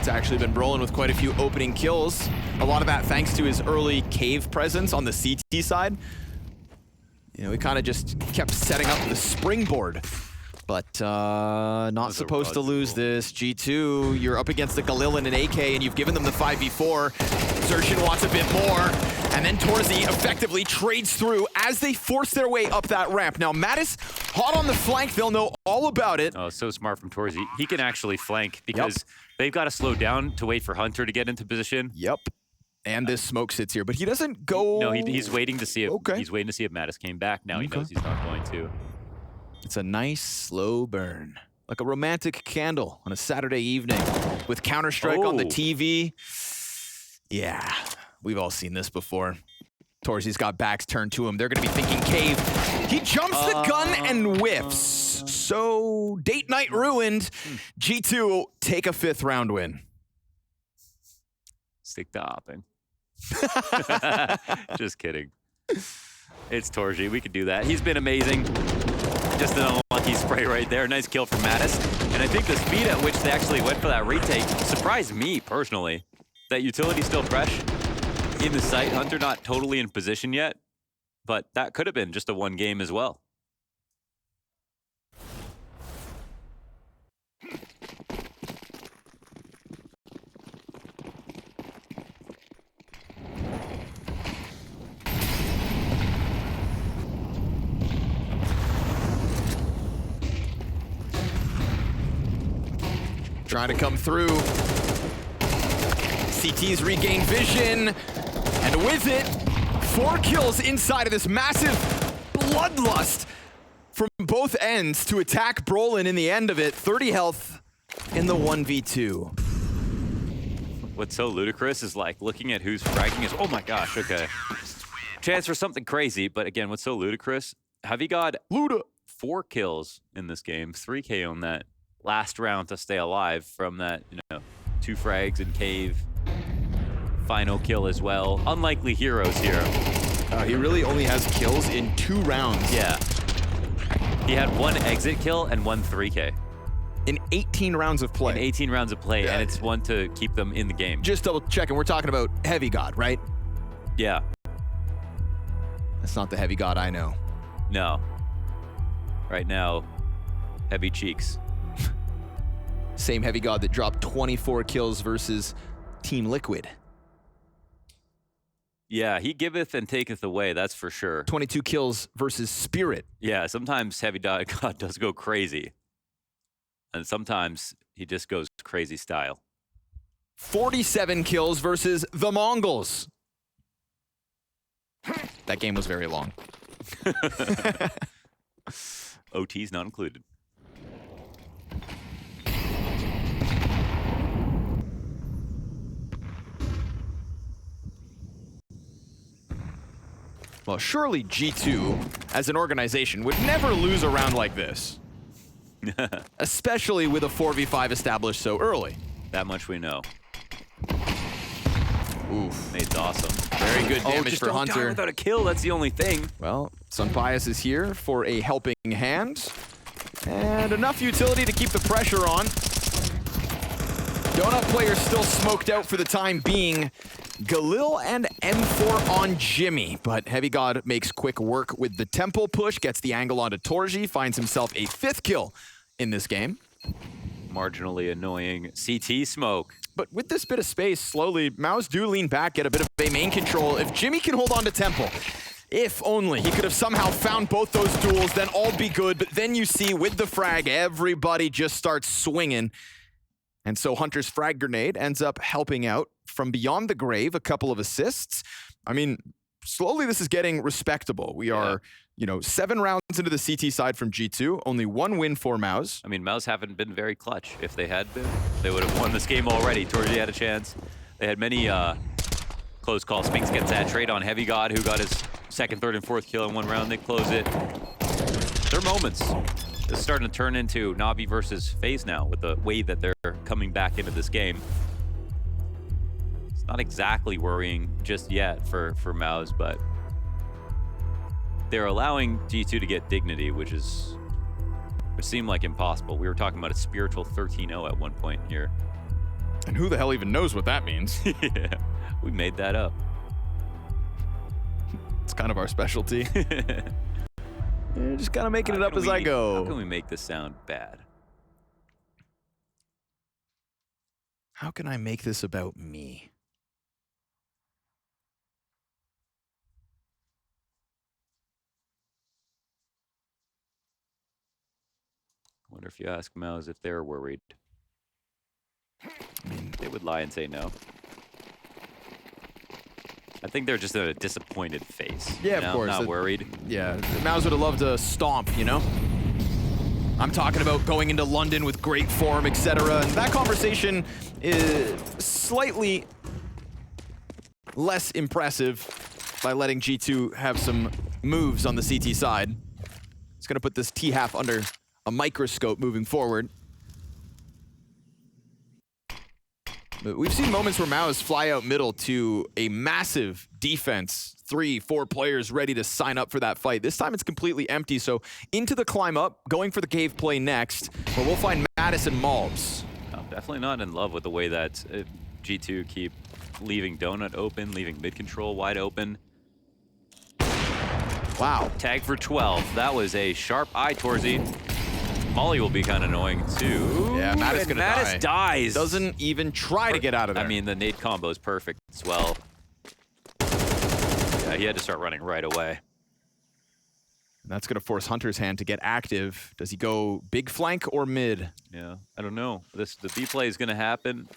It's actually been rolling with quite a few opening kills. A lot of that thanks to his early cave presence on the CT side. You know, he kind of just kept setting up the springboard. But not supposed to lose this. G2, you're up against the Galil and an AK, and you've given them the 5v4. Xerxin wants a bit more, and then Torzy effectively trades through as they force their way up that ramp. Now, Mattis, hot on the flank, they'll know all about it. Oh, so smart from Torzy. He can actually flank because they've got to slow down to wait for Hunter to get into position. Yep. And this smoke sits here, but he doesn't go... No, he's waiting to see if he's waiting to see if Mattis came back. Now he knows he's not going to. It's a nice, slow burn. Like a romantic candle on a Saturday evening with Counter-Strike on the TV. Yeah, we've all seen this before. Torzy's got backs turned to him. They're going to be thinking cave. He jumps the gun and whiffs. So, date night ruined. G2 take a 5th round win. Stick to hopping. Just kidding. It's Torzy. We could do that. He's been amazing. Just an unlucky spray right there. Nice kill from Mattis. And I think the speed at which they actually went for that retake surprised me personally. That utility's still fresh in the site. Hunter not totally in position yet, but that could have been just a 1 game as well. Trying to come through. CT's regained vision. And with it, 4 kills inside of this massive bloodlust from both ends to attack Brolin in the end of it. 30 health in the 1v2. What's so ludicrous is like looking at who's fragging is, oh my gosh, okay. Chance for something crazy, but again, what's so ludicrous? Heavy God, 4 kills in this game, 3K on that last round to stay alive from that, 2 frags in cave. Final kill as well. Unlikely heroes here. He really only has kills in 2 rounds. Yeah. He had 1 exit kill and 1 3K. In 18 rounds of play. In 18 rounds of play, and it's 1 to keep them in the game. Just double checking, we're talking about Heavy God, right? Yeah. That's not the Heavy God I know. No. Right now, Heavy Cheeks. Same Heavy God that dropped 24 kills versus Team Liquid. Yeah, he giveth and taketh away, that's for sure. 22 kills versus Spirit. Yeah, sometimes Heavy God does go crazy. And sometimes he just goes crazy style. 47 kills versus the Mongols. That game was very long. OT's not included. Well, surely G2, as an organization, would never lose a round like this. Especially with a 4v5 established so early. That much we know. Oof. Nate's awesome. Very good damage just for don't Hunter. Die without a kill, that's the only thing. Well, Sunpius is here for a helping hand. And enough utility to keep the pressure on. Donut player still smoked out for the time being. Galil and M4 on Jimmy, but Heavy God makes quick work with the temple push, gets the angle onto Torzy, finds himself a 5th kill in this game. Marginally annoying CT smoke. But with this bit of space, slowly, MOUZ do lean back, get a bit of a main control. If Jimmy can hold on to temple, if only he could have somehow found both those duels, then all be good. But then you see with the frag, everybody just starts swinging. And so Hunter's frag grenade ends up helping out from beyond the grave, a couple of assists. I mean, slowly this is getting respectable. We are, 7 rounds into the CT side from G2, only 1 win for MOUZ. I mean, MOUZ haven't been very clutch. If they had been, they would have won this game already. Torzy had a chance. They had many close calls. Spinks gets that trade on Heavy God, who got his 2nd, 3rd, and 4th kill in 1 round. They close it. They're moments. This is starting to turn into Na'Vi versus FaZe now with the way that they're coming back into this game. It's not exactly worrying just yet for MOUZ, but they're allowing G2 to get dignity, which seemed like impossible. We were talking about a spiritual 13-0 at one point here. And who the hell even knows what that means? Yeah, we made that up. It's kind of our specialty. Just kind of making it up as I go. How can we make this sound bad? How can I make this about me? I wonder if you ask MOUZ if they're worried. I mean, they would lie and say no. I think they're just a disappointed face. Yeah, of course. Not worried. Yeah, MOUZ would have loved to stomp, you know? I'm talking about going into London with great form, etc. And that conversation is slightly less impressive by letting G2 have some moves on the CT side. It's going to put this T-half under a microscope moving forward. But we've seen moments where MOUZ fly out middle to a massive defense. 3-4 players ready to sign up for that fight. This time it's completely empty, so into the climb up, going for the cave play next, where we'll find Mattis and Malbs. I'm definitely not in love with the way that G2 keep leaving Donut open, leaving mid control wide open. Wow. Tag for 12. That was a sharp eye, Torzy. Molly will be kind of annoying too. Yeah, Mattis gonna die. Mattis dies. Doesn't even try to get out of there. I mean, the nade combo is perfect as well. Yeah, he had to start running right away. And that's going to force Hunter's hand to get active. Does he go big flank or mid? Yeah, I don't know. The B play is going to happen.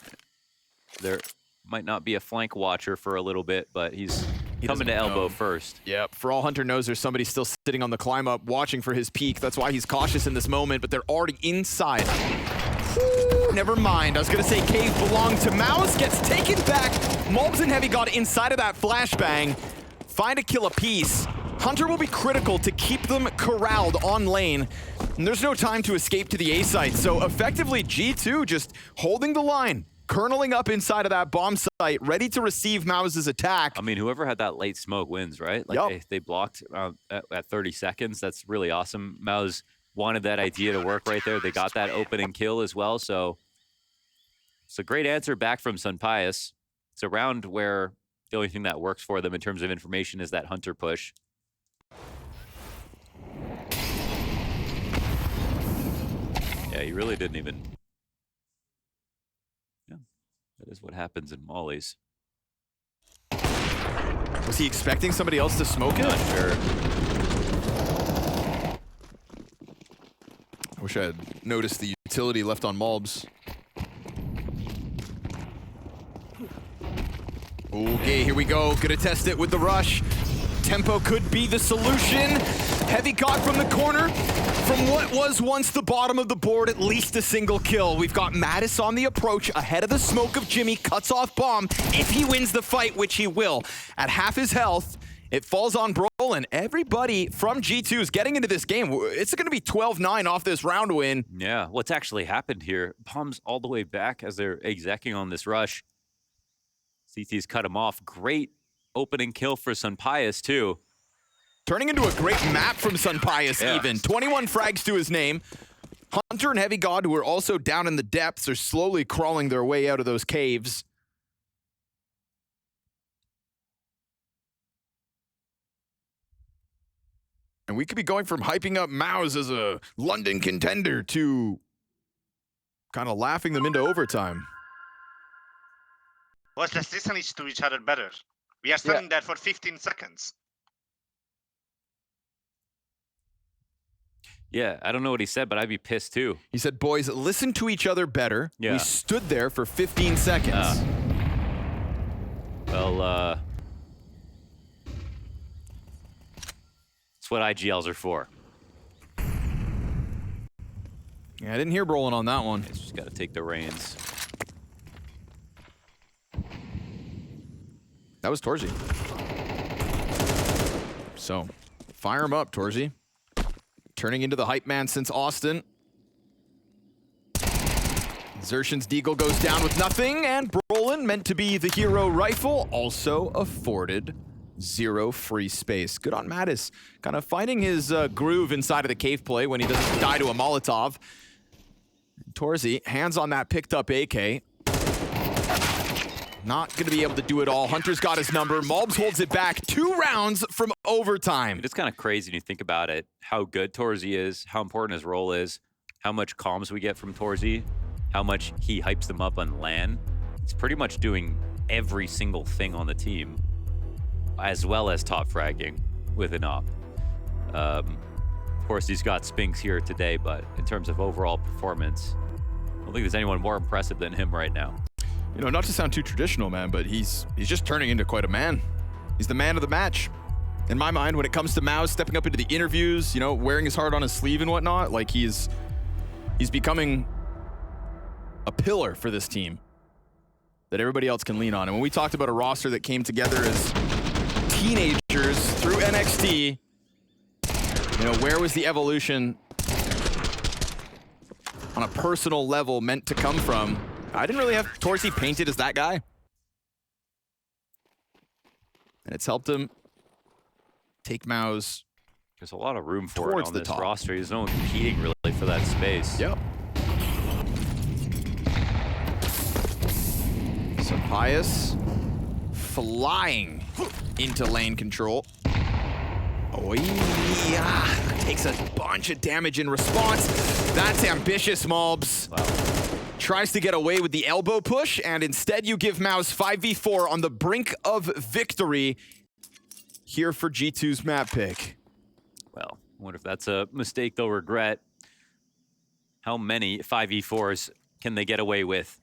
There might not be a flank watcher for a little bit, but he's coming to elbow first. Yep, for all Hunter knows, there's somebody still sitting on the climb up watching for his peak. That's why he's cautious in this moment, but they're already inside. Whew, never mind. I was going to say cave belonged to MOUZ, gets taken back. Malbs and Heavy got inside of that flashbang. Find a kill apiece. Hunter will be critical to keep them corralled on lane. And there's no time to escape to the A site, so effectively G2 just holding the line. Kerneling up inside of that bomb site, ready to receive MOUZ's attack. I mean, whoever had that late smoke wins, right? Like they blocked at 30 seconds. That's really awesome. MOUZ wanted that idea to work right there. They got that opening kill as well. So it's a great answer back from Sunpius. It's a round where the only thing that works for them in terms of information is that Hunter push. Yeah, he really didn't even... That is what happens in Molly's. Was he expecting somebody else to smoke it? Not sure. I wish I had noticed the utility left on Malbs. Okay, here we go. Gonna test it with the rush. Tempo could be the solution. Heavy got from the corner. From what was once the bottom of the board, at least a single kill. We've got Mattis on the approach, ahead of the smoke of Jimmy, cuts off bomb. If he wins the fight, which he will, at half his health, it falls on Brolin. Everybody from G2 is getting into this game. It's going to be 12-9 off this round win. Yeah, what's actually happened here? Bomb's all the way back as they're execing on this rush. CT's cut him off. Great opening kill for Sunpius, too. Turning into a great map from Sunpius even. 21 frags to his name. Hunter and Heavy God, who are also down in the depths, are slowly crawling their way out of those caves. And we could be going from hyping up MOUZ as a London contender to kind of laughing them into overtime. Well, let's listen to each other better. We are standing there for 15 seconds. Yeah, I don't know what he said, but I'd be pissed too. He said, boys, listen to each other better. Yeah. We stood there for 15 seconds. Well, that's what IGLs are for. Yeah, I didn't hear Brolin on that one. It's just got to take the reins. That was Torzy. So, fire him up, Torzy. Turning into the hype man since Austin. Xertion's Deagle goes down with nothing, and Brolin, meant to be the hero rifle, also afforded 0 free space. Good on Mattis. Kind of finding his groove inside of the cave play when he doesn't die to a Molotov. Torzy, hands on that picked up AK. not going to be able to do it all. Hunter's got his number. Malbs holds it back. 2 rounds from overtime. It's kind of crazy when you think about it, how good Torzy is, how important his role is, how much comms we get from Torzy, how much he hypes them up on LAN. It's pretty much doing every single thing on the team, as well as top fragging with an op. Of course, he's got Spinks here today, but in terms of overall performance, I don't think there's anyone more impressive than him right now. You know, not to sound too traditional, man, but he's just turning into quite a man. He's the man of the match. In my mind, when it comes to MOUZ stepping up into the interviews, you know, wearing his heart on his sleeve and whatnot, like he's becoming a pillar for this team that everybody else can lean on. And when we talked about a roster that came together as teenagers through NXT, you know, where was the evolution on a personal level meant to come from? I didn't really have Torzy painted as that guy. And it's helped him take MOUZ. There's a lot of room for it Towards on the this top. roster. There's no one competing really for that space. Yep. So Pius flying into lane control. Oh yeah, takes a bunch of damage in response. That's ambitious, Malbs. Wow. Tries to get away with the elbow push, and instead you give MOUZ 5v4 on the brink of victory here for G2's map pick. Well, I wonder if that's a mistake they'll regret. How many 5v4s can they get away with?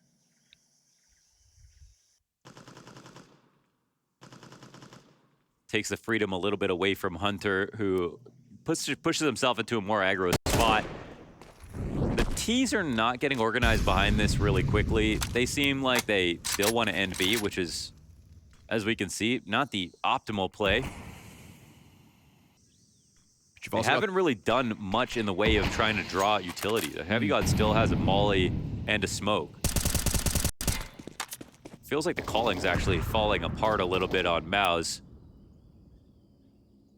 Takes the freedom a little bit away from Hunter, who pushes himself into a more aggro spot. The T's are not getting organized behind this really quickly. They seem like they still want to end B, which is, as we can see, not the optimal play. They haven't really done much in the way of trying to draw utility. The Heavy God still has a molly and a smoke. Feels like the calling's actually falling apart a little bit on MOUZ.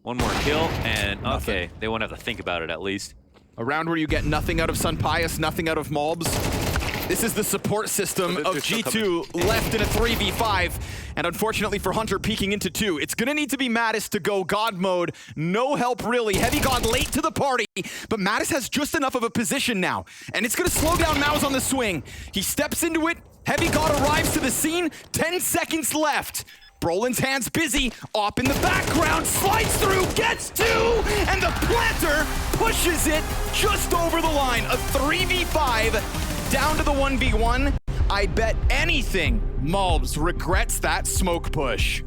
One more kill, and okay, they won't have to think about it at least. A round where you get nothing out of Sunpius, nothing out of Malbs. This is the support system of G2 left in a 3v5. And unfortunately for Hunter, peeking into 2. It's gonna need to be Mattis to go God mode. No help really. Heavy God late to the party, but Mattis has just enough of a position now. And it's gonna slow down MOUZ on the swing. He steps into it. Heavy God arrives to the scene. 10 seconds left. Brolin's hands busy, op in the background, slides through, gets 2, and the planter pushes it just over the line. A 3v5 down to the 1v1. I bet anything Malbs regrets that smoke push.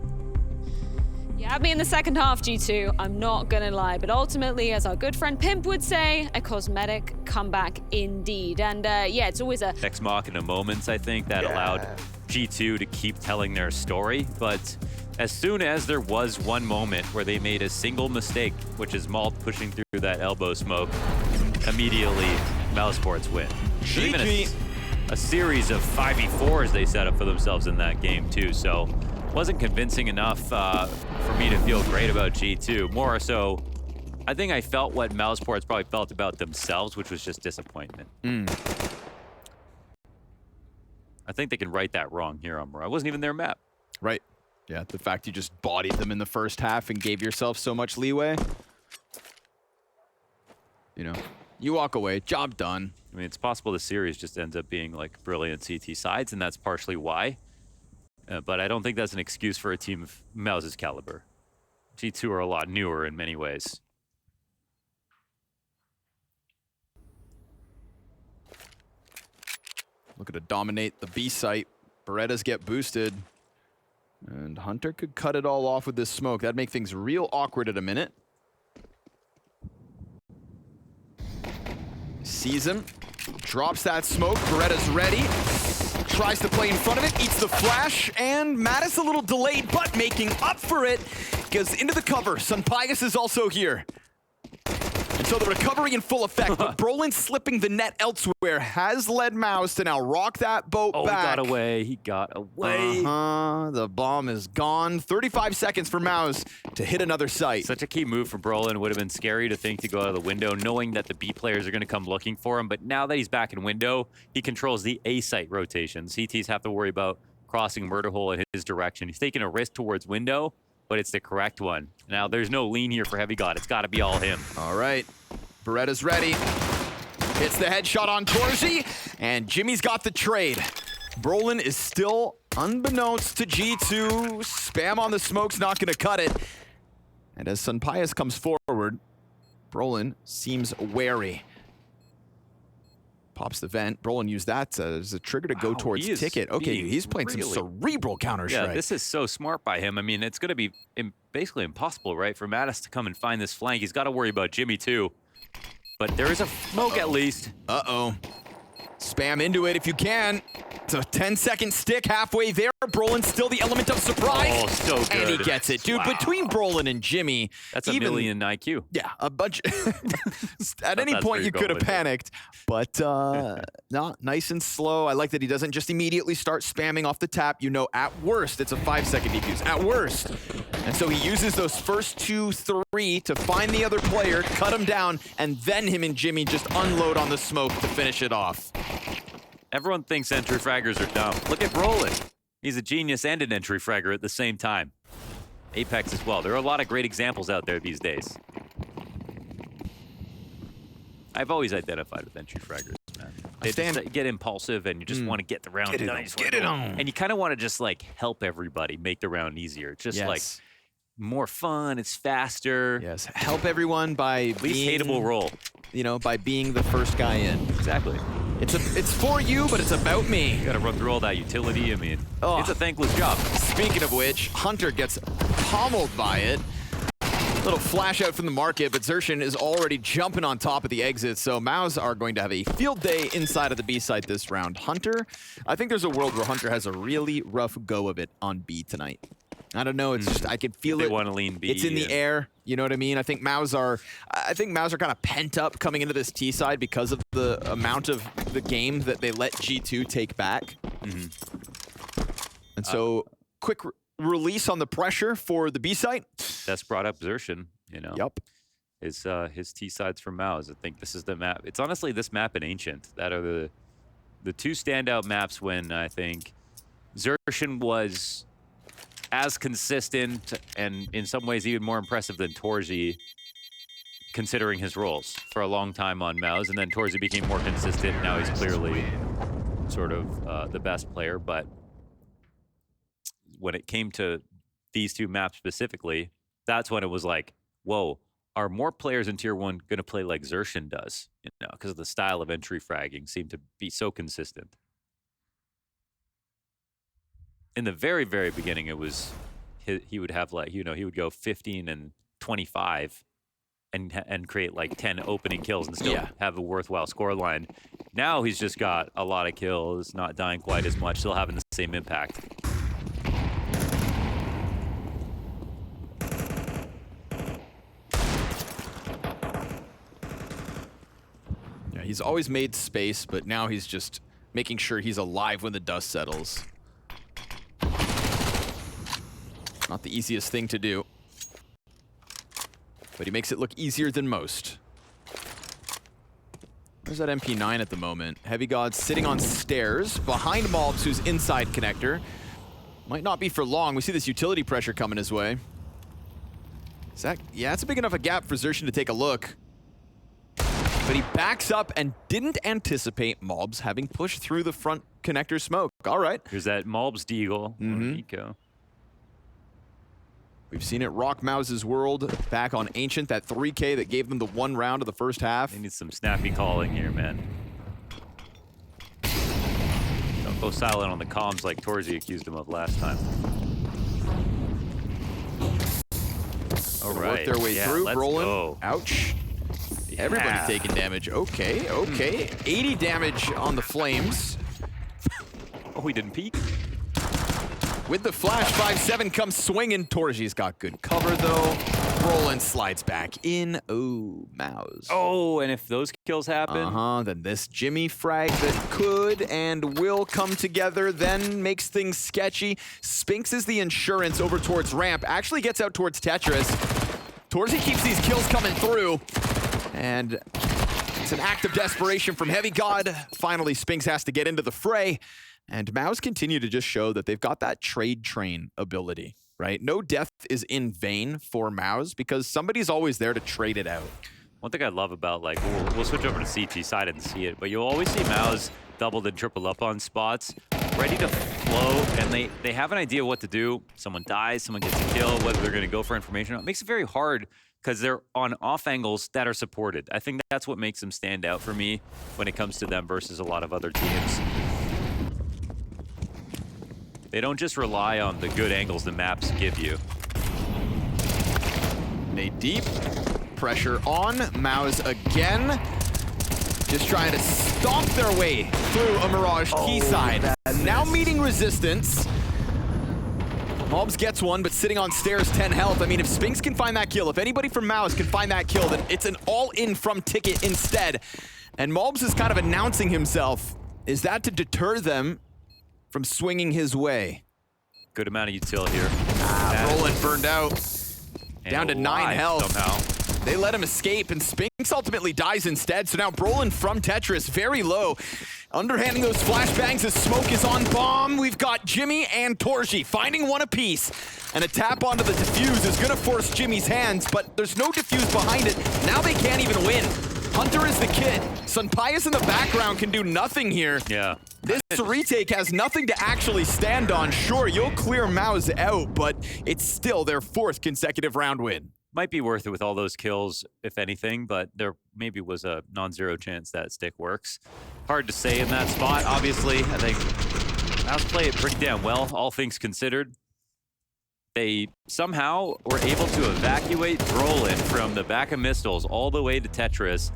You had me in the second half, G2, I'm not gonna lie, but ultimately, as our good friend Pimp would say, a cosmetic comeback indeed. And yeah, it's always a Ex Machina moments, I think, that allowed G2 to keep telling their story, but as soon as there was one moment where they made a single mistake, which is Malt pushing through that elbow smoke, immediately Mouseports win. Even a series of 5v4s they set up for themselves in that game too, so wasn't convincing enough for me to feel great about G2. More so, I think I felt what Mouseports probably felt about themselves, which was just disappointment. I think they can right that wrong here on Mora. I wasn't even their map. Right. Yeah, the fact you just bodied them in the first half and gave yourself so much leeway. You know, you walk away, job done. I mean, it's possible the series just ends up being like brilliant CT sides, and that's partially why. But I don't think that's an excuse for a team of MOUZ's caliber. G2 are a lot newer in many ways. Looking to dominate the B site. Berettas get boosted. And Hunter could cut it all off with this smoke. That'd make things real awkward at a minute. Sees him. Drops that smoke. Beretta's ready. Tries to play in front of it. Eats the flash. And Mattis a little delayed, but making up for it. Goes into the cover. Sunpius is also here. And so the recovery in full effect, but Brolin slipping the net elsewhere has led MOUZ to now rock that boat back. He got away. He got away. The bomb is gone. 35 seconds for MOUZ to hit another site. Such a key move from Brolin. Would have been scary to think to go out of the window, knowing that the B players are going to come looking for him. But now that he's back in window, he controls the A site rotations. CTs have to worry about crossing murder hole in his direction. He's taking a risk towards window, but it's the correct one. Now, there's no lean here for Heavy God. It's got to be all him. All right, Beretta's ready. Hits the headshot on Torzi, and Jimmy's got the trade. Brolin is still, unbeknownst to G2, spam on the smoke's not gonna cut it. And as Sunpius comes forward, Brolin seems wary. Pops the vent. Brolin used that as a trigger to go towards Ticket. Okay, he's playing some cerebral Counter-Strike. Yeah, this is so smart by him. I mean, it's going to be basically impossible, right, for Mattis to come and find this flank. He's got to worry about Jimmy, too. But there is a smoke at least. Uh-oh. Spam into it if you can. It's a 10-second stick halfway there. Brolin still the element of surprise. Oh, so good. And he gets it. Dude, between Brolin and Jimmy. That's a million IQ. Yeah, a bunch. At any point, you could have panicked. But not nice and slow. I like that he doesn't just immediately start spamming off the tap. You know, at worst, it's a 5-second defuse. At worst. And so he uses those first 2, 3 to find the other player, cut him down, and then him and Jimmy just unload on the smoke to finish it off. Everyone thinks entry fraggers are dumb. Look at Brolin. He's a genius and an entry fragger at the same time. Apex as well. There are a lot of great examples out there these days. I've always identified with entry fraggers, man. They just get impulsive and you just want to get the round done. Get it on. And you kind of want to just like help everybody make the round easier. Just like more fun, it's faster. Yes, help everyone by least hateable role. You know, by being the first guy in. Exactly. It's for you, but it's about me. You gotta run through all that utility. I mean, it's a thankless job. Speaking of which, Hunter gets pommeled by it. Little flash out from the market, but Xerxin is already jumping on top of the exit, so MOUZ are going to have a field day inside of the B site this round. Hunter, I think there's a world where Hunter has a really rough go of it on B tonight. I don't know. It's just I can feel it. They want to lean B. It's in the air. You know what I mean? I think MOUZ are kind of pent up coming into this T side because of the amount of the game that they let G2 take back. And so, quick release on the pressure for the B site. That's brought up Xerxin. You know. Yep. His T sides from MOUZ. I think this is the map. It's honestly this map and Ancient that are the two standout maps when I think Xerxin was as consistent and in some ways even more impressive than Torzi, considering his roles for a long time on MOUZ, and then Torzi became more consistent. Now he's clearly sort of the best player, but when it came to these two maps specifically, that's when it was like, whoa, are more players in Tier 1 going to play like Xerxin does? You know, because the style of entry fragging seemed to be so consistent. In the very, very beginning, it was he would have like, you know, he would go 15 and 25 and create like 10 opening kills and still have a worthwhile score line. Now he's just got a lot of kills, not dying quite as much, still having the same impact. Yeah, he's always made space, but now he's just making sure he's alive when the dust settles. Not the easiest thing to do, but he makes it look easier than most. There's that MP9 at the moment. Heavy God sitting on stairs behind Mobs, who's inside connector. Might not be for long. We see this utility pressure coming his way. Is that, yeah, it's a big enough a gap for Xerxin to take a look. But he backs up and didn't anticipate Mobs having pushed through the front connector smoke. All right. Here's that Mobs deagle. Eco. We've seen it rock MOUZ's world back on Ancient, that 3K that gave them the one round of the first half. They need some snappy calling here, man. Don't go silent on the comms like Torzi accused him of last time. All right. Work their way through. Brolin. Ouch. Yeah. Everybody's taking damage. Okay, okay. 80 damage on the Flames. Oh, he didn't peek. With the flash, 5-7 comes swinging. Torzi's got good cover, though. Brolin slides back in. Oh, MOUZ. Oh, and if those kills happen? Then this Jimmy frag that could and will come together then makes things sketchy. Spinks is the insurance over towards ramp. Actually gets out towards Tetris. Torzi keeps these kills coming through. And it's an act of desperation from Heavy God. Finally, Spinks has to get into the fray. And MOUZ continue to just show that they've got that trade train ability, right? No death is in vain for MOUZ because somebody's always there to trade it out. One thing I love about, like, we'll switch over to CT side and see it, but you'll always see MOUZ doubled and triple up on spots, ready to flow, and they have an idea what to do. Someone dies, someone gets a kill, whether they're going to go for information. It makes it very hard because they're on off angles that are supported. I think that's what makes them stand out for me when it comes to them versus a lot of other teams. They don't just rely on the good angles the maps give you. Nade deep. Pressure on. MOUZ again. Just trying to stomp their way through a Mirage quayside. Now meeting resistance. Mobs gets one, but sitting on stairs, 10 health. I mean, if Spinks can find that kill, if anybody from MOUZ can find that kill, then it's an all-in from ticket instead. And Mobs is kind of announcing himself. Is that to deter them from swinging his way? Good amount of util here. Roland burned out. And Down to 9 alive health. somehow. They let him escape, and Spinks ultimately dies instead. So now Brolin from Tetris, very low. Underhanding those flashbangs as smoke is on bomb. We've got Jimmy and Torji finding one apiece. And a tap onto the defuse is going to force Jimmy's hands, but there's no defuse behind it. Now they can't even win. Hunter is the kid. Sunpius in the background can do nothing here. Yeah. This retake has nothing to actually stand on. Sure, you'll clear MOUZ out, but it's still their 4th consecutive round win. Might be worth it with all those kills, if anything, but there maybe was a non-zero chance that stick works. Hard to say in that spot, obviously. I think MOUZ play it pretty damn well, all things considered. They somehow were able to evacuate Brolin from the back of Missiles all the way to Tetris.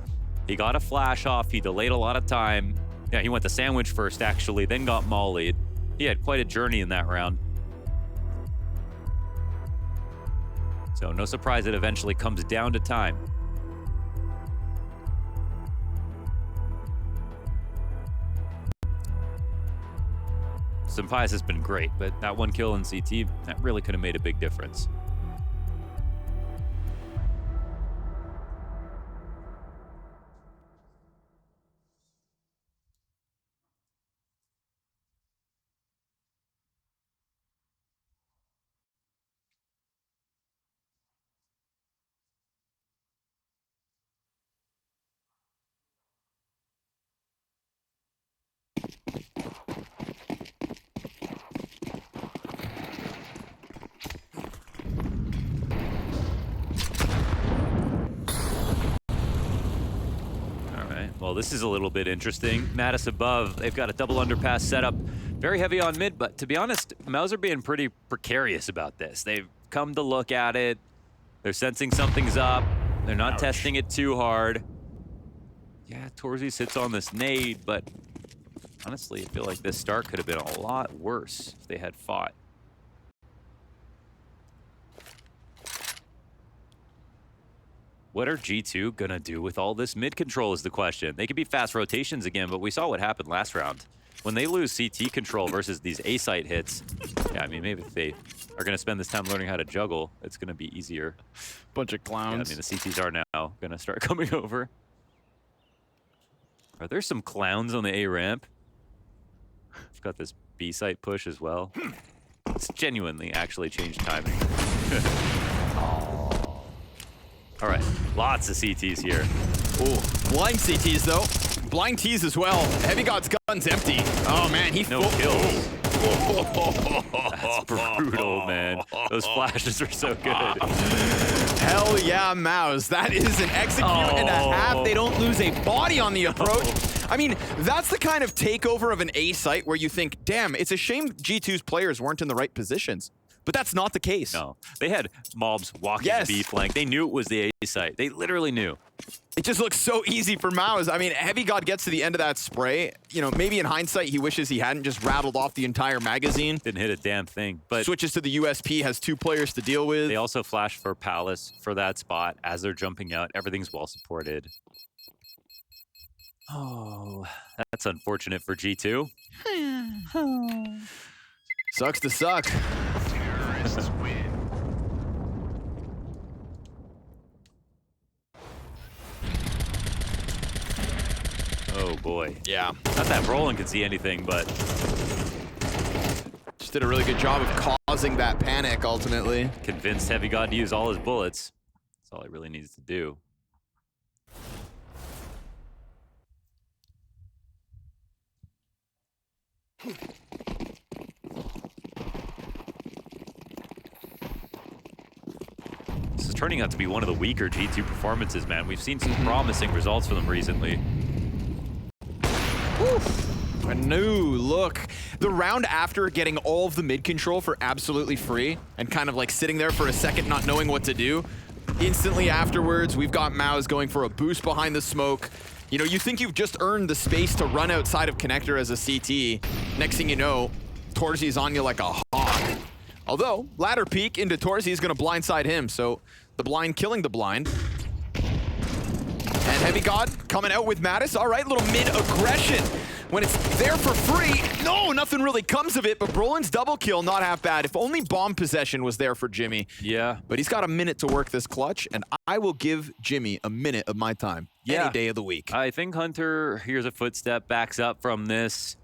He got a flash off, he delayed a lot of time. Yeah, he went to sandwich first, actually, then got mollied. He had quite a journey in that round. So no surprise it eventually comes down to time. Sunpius has been great, but that one kill in CT, that really could have made a big difference. Well, this is a little bit interesting. Mattis above, they've got a double underpass setup. Very heavy on mid, but to be honest, MOUZ are being pretty precarious about this. They've come to look at it. They're sensing something's up. They're not testing it too hard. Yeah, Torzi sits on this nade, but honestly, I feel like this start could have been a lot worse if they had fought. What are G2 gonna do with all this mid control is the question. They could be fast rotations again, but we saw what happened last round. When they lose CT control versus these A-site hits, yeah, I mean, maybe if they are gonna spend this time learning how to juggle, it's gonna be easier. Bunch of clowns. Yeah, I mean, the CTs are now gonna start coming over. Are there some clowns on the A ramp? We've got this B-site push as well. It's genuinely actually changed timing. All right, lots of CTs here. Ooh, blind CTs though. Blind T's as well. Heavy God's gun's empty. Oh man, he no kills. That's brutal, man. Those flashes are so good. Hell yeah, MOUZ. That is an execute and a half. They don't lose a body on the approach. I mean, that's the kind of takeover of an A site where you think, damn, it's a shame G2's players weren't in the right positions. But that's not the case. No, they had mobs walking B flank. They knew it was the A site. They literally knew. It just looks so easy for MOUZ. I mean, Heavy God gets to the end of that spray. You know, maybe in hindsight, he wishes he hadn't just rattled off the entire magazine. Didn't hit a damn thing. But switches to the USP, has 2 players to deal with. They also flash for Palace for that spot as they're jumping out. Everything's well supported. Oh, that's unfortunate for G2. Sucks to suck. Oh boy. Yeah. Not that Roland could see anything, but did a really good job of causing that panic, ultimately. Convinced Heavy God to use all his bullets. That's all he really needs to do. This is turning out to be one of the weaker G2 performances, man. We've seen some promising results from them recently. Oof. A new look. The round after getting all of the mid control for absolutely free and kind of like sitting there for a second not knowing what to do. Instantly afterwards, we've got MOUZ going for a boost behind the smoke. You know, you think you've just earned the space to run outside of connector as a CT. Next thing you know, Torzy is on you like a hawk. Although, ladder peek into Torzy is going to blindside him, so the blind killing the blind. And Heavy God coming out with Mattis. All right, little mid-aggression. When it's there for free, no, nothing really comes of it, but Brolin's double kill, not half bad. If only bomb possession was there for Jimmy. Yeah. But he's got a minute to work this clutch, and I will give Jimmy a minute of my time any day of the week. I think Hunter hears a footstep, backs up from this,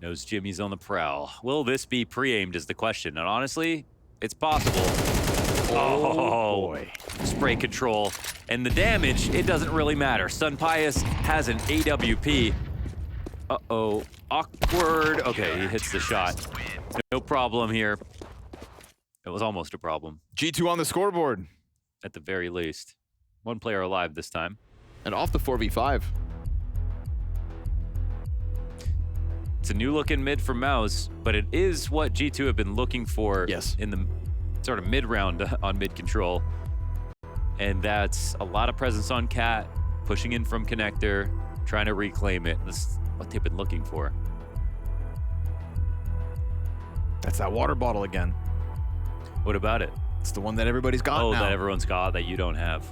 knows Jimmy's on the prowl. Will this be pre-aimed is the question, and honestly, it's possible. Oh, boy. Spray control. And the damage, it doesn't really matter. Sun Pius has an AWP. Uh-oh, awkward. Okay, he hits the shot. No problem here. It was almost a problem. G2 on the scoreboard. At the very least. One player alive this time. And off the 4v5. It's a new look in mid for MOUZ, but it is what G2 have been looking for in the sort of mid-round on mid control. And that's a lot of presence on Cat, pushing in from connector, trying to reclaim it. This is what they've been looking for. That's that water bottle again. What about it? It's the one that everybody's got now. Oh, that everyone's got that you don't have.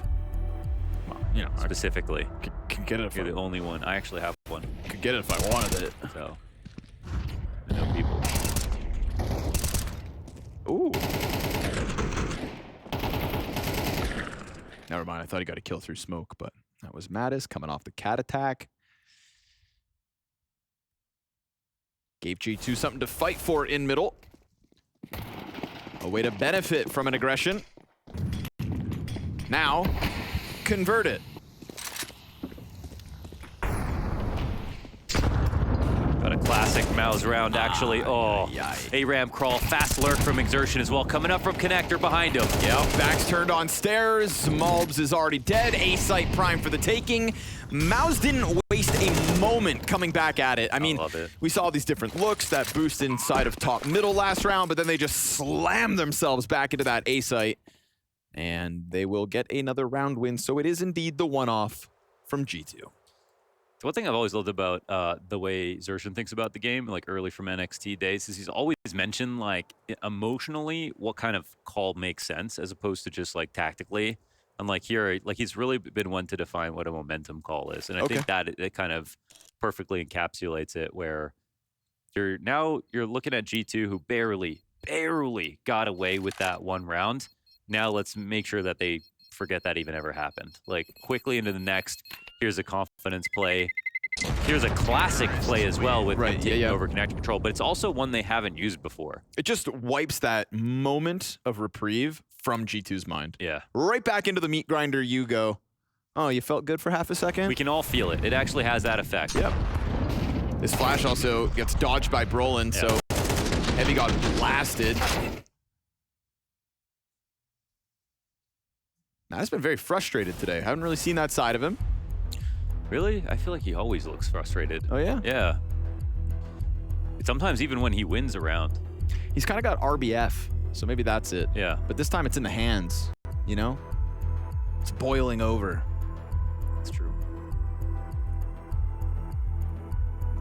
Well, you know, specifically. Can get it if You're the only one. I actually have one. Could get it if I wanted it. So, I know people. Ooh. Never mind. I thought he got a kill through smoke, but that was Mattis coming off the Cat attack. Gave G2 something to fight for in middle. A way to benefit from an aggression. Now, convert it. Got a classic MOUZ round, actually. Oh, ARAM crawl, fast lurk from Exertion as well. Coming up from connector behind him. Yep, back's turned on stairs. Malbs is already dead. A-site prime for the taking. MOUZ didn't waste a moment coming back at it. I mean, we saw these different looks, that boost inside of top middle last round, but then they just slammed themselves back into that A-site. And they will get another round win, so it is indeed the one-off from G2. The one thing I've always loved about the way Xerxon thinks about the game, like early from NXT days, is he's always mentioned, like, emotionally what kind of call makes sense as opposed to just, like, tactically. And, like, here, like, he's really been one to define what a momentum call is. And I think that it kind of perfectly encapsulates it, where you're looking at G2, who barely got away with that one round. Now let's make sure that they forget that even ever happened. Like, quickly into the next. Here's a confidence play. Here's a classic play as well with them taking over connector control, but it's also one they haven't used before. It just wipes that moment of reprieve from G2's mind. Yeah. Right back into the meat grinder you go. Oh, you felt good for half a second? We can all feel it. It actually has that effect. Yep. This flash also gets dodged by Brolin, so Heavy got blasted. Now, he's been very frustrated today. I haven't really seen that side of him. Really? I feel like he always looks frustrated. Oh, yeah? Yeah. Sometimes even when he wins a round. He's kind of got RBF, so maybe that's it. Yeah. But this time it's in the hands, you know? It's boiling over. That's true.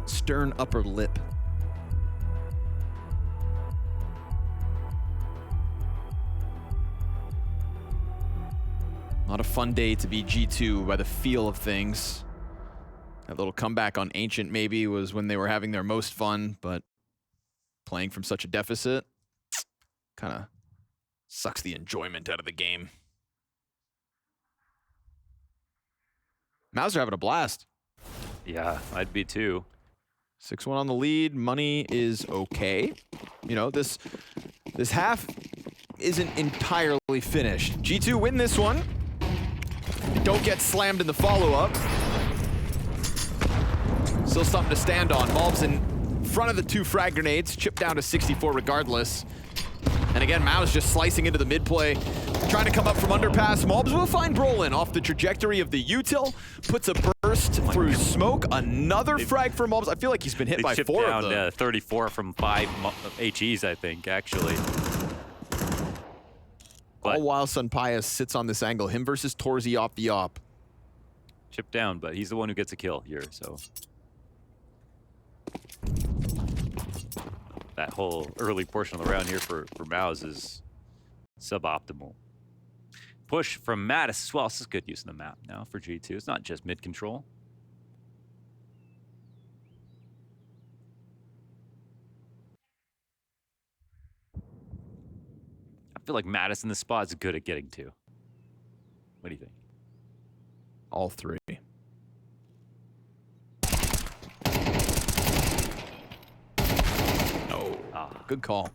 Stern upper lip. Not a fun day to be G2 by the feel of things. That little comeback on Ancient maybe was when they were having their most fun, but playing from such a deficit kind of sucks the enjoyment out of the game. MOUZ are having a blast. Yeah, I'd be too. 6-1 on the lead. Money is okay. you know, this half isn't entirely finished. G2 win this one. They don't get slammed in the follow-up. Still something to stand on. MOUZ in front of the 2 frag grenades, chipped down to 64 regardless. And again, MOUZ just slicing into the mid play, trying to come up from underpass. MOUZ will find Brolin off the trajectory of the util, puts a burst through smoke. Another frag for MOUZ. I feel like he's been hit by 4 of them. Down 34 from 5 HEs, I think, actually. All while Sunpius sits on this angle. Him versus Torzy off the op. Chipped down, but he's the one who gets a kill here, so. That whole early portion of the round here for MOUZ is suboptimal. Push from Mattis as well. This is good use of the map now for G2. It's not just mid control. I feel like Mattis in this spot is good at getting to. What do you think? All 3. Good call,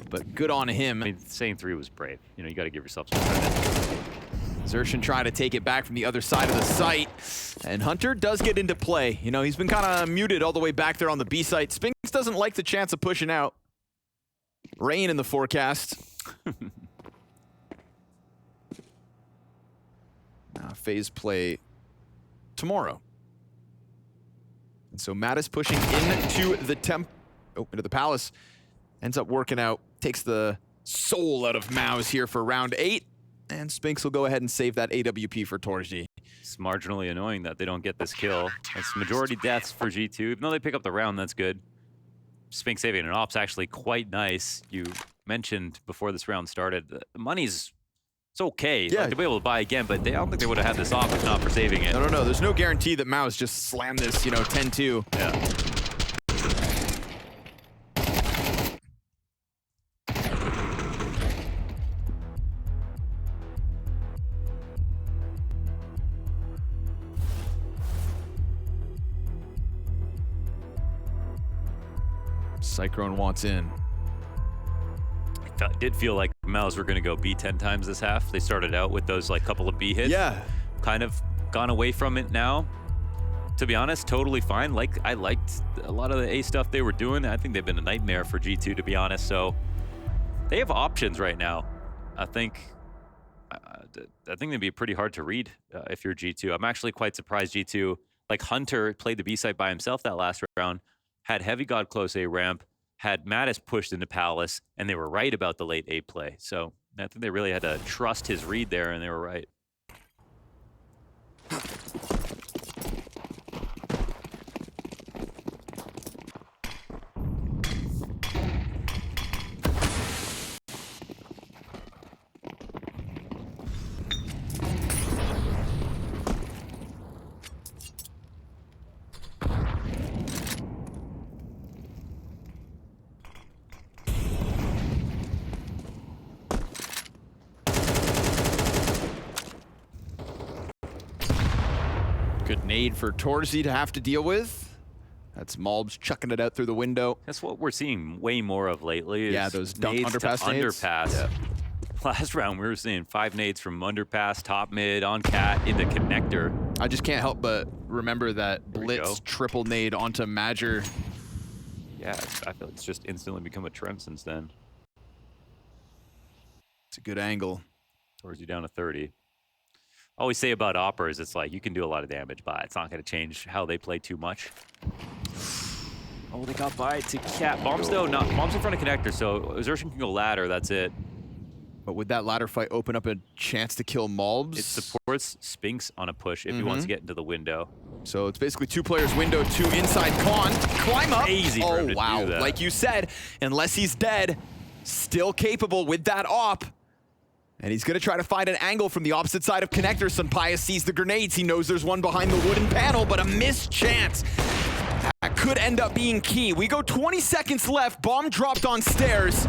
but good on him. I mean, saying 3 was brave. You know, you got to give yourself some credit. Xerxin trying to take it back from the other side of the site, and Hunter does get into play. You know, he's been kind of muted all the way back there on the B site. Spinks doesn't like the chance of pushing out. Rain in the forecast. Phase play tomorrow. And so Mattis pushing into the into the palace. Ends up working out, takes the soul out of MOUZ here for round 8, and Spinks will go ahead and save that AWP for Torzy. It's marginally annoying that they don't get this kill. It's majority deaths for G2. Even though they pick up the round, that's good. Spinks saving an op's actually quite nice. You mentioned before this round started, the money's it's okay. Yeah. Like, to be able to buy again, but I don't think they would have had this op if not for saving it. No. There's no guarantee that MOUZ just slammed this, you know, 10-2. Yeah. Cyclone wants in. It did feel like MOUZ were going to go B 10 times this half. They started out with those like couple of B hits. Yeah. Kind of gone away from it now. To be honest, totally fine. I liked a lot of the A stuff they were doing. I think they've been a nightmare for G2, to be honest. So they have options right now. I think they'd be pretty hard to read if you're G2. I'm actually quite surprised G2, like Hunter played the B site by himself that last round, had Heavy God close A ramp, had Mattis pushed into Palace, and they were right about the late A play. So I think they really had to trust his read there, and they were right. Good nade for Torzy to have to deal with. That's MOUZ chucking it out through the window. That's what we're seeing way more of lately. Is yeah, those dump nades underpass to nades. Underpass. Yeah. Last round, we were seeing 5 nades from underpass, top mid, on cat, into connector. I just can't help but remember that Blitz triple nade onto Major. Yeah, I feel like it's just instantly become a trend since then. It's a good angle. Torzy down to 30. Always say about operas, it's like you can do a lot of damage, but it's not going to change how they play too much. Oh, they got by to cat. Bombs though, not bombs in front of connector, so Xerxin can go ladder, that's it. But would that ladder fight open up a chance to kill MOUZ? It supports Spinks on a push if he wants to get into the window. So it's basically 2 players window, 2 inside con. Climb up. Easy for him to wow. do that. Like you said, unless he's dead, still capable with that op. And he's going to try to find an angle from the opposite side of connector. Sunpius sees the grenades. He knows there's one behind the wooden panel, but a missed chance. That could end up being key. We go 20 seconds left. Bomb dropped on stairs.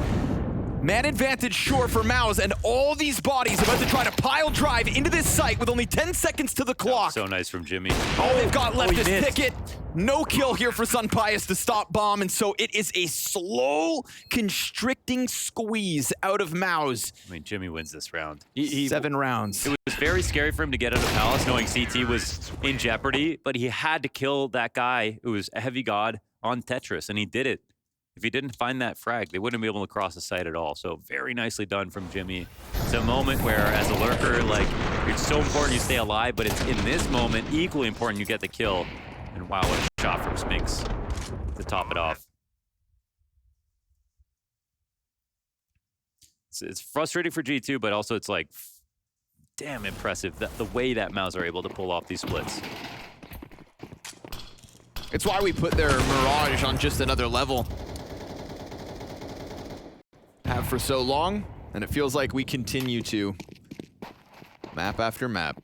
Man advantage sure for MOUZ, and all these bodies about to try to pile drive into this site with only 10 seconds to the clock. So nice from Jimmy. All they've got left he is missed. Picket. No kill here for Sunpius to stop bomb, and so it is a slow, constricting squeeze out of MOUZ. I mean, Jimmy wins this round. 7 rounds. It was very scary for him to get out of Palace knowing CT was in jeopardy, but he had to kill that guy who was a heavy god on Tetris, and he did it. If he didn't find that frag, they wouldn't be able to cross the site at all. So very nicely done from Jimmy. It's a moment where, as a lurker, like, it's so important you stay alive, but it's in this moment equally important you get the kill. And wow, what a shot from Spinks to top it off. It's frustrating for G2, but also it's like, damn impressive that the way that MOUZ are able to pull off these splits. It's why we put their Mirage on just another level. Have for so long, and it feels like we continue to. Map after map.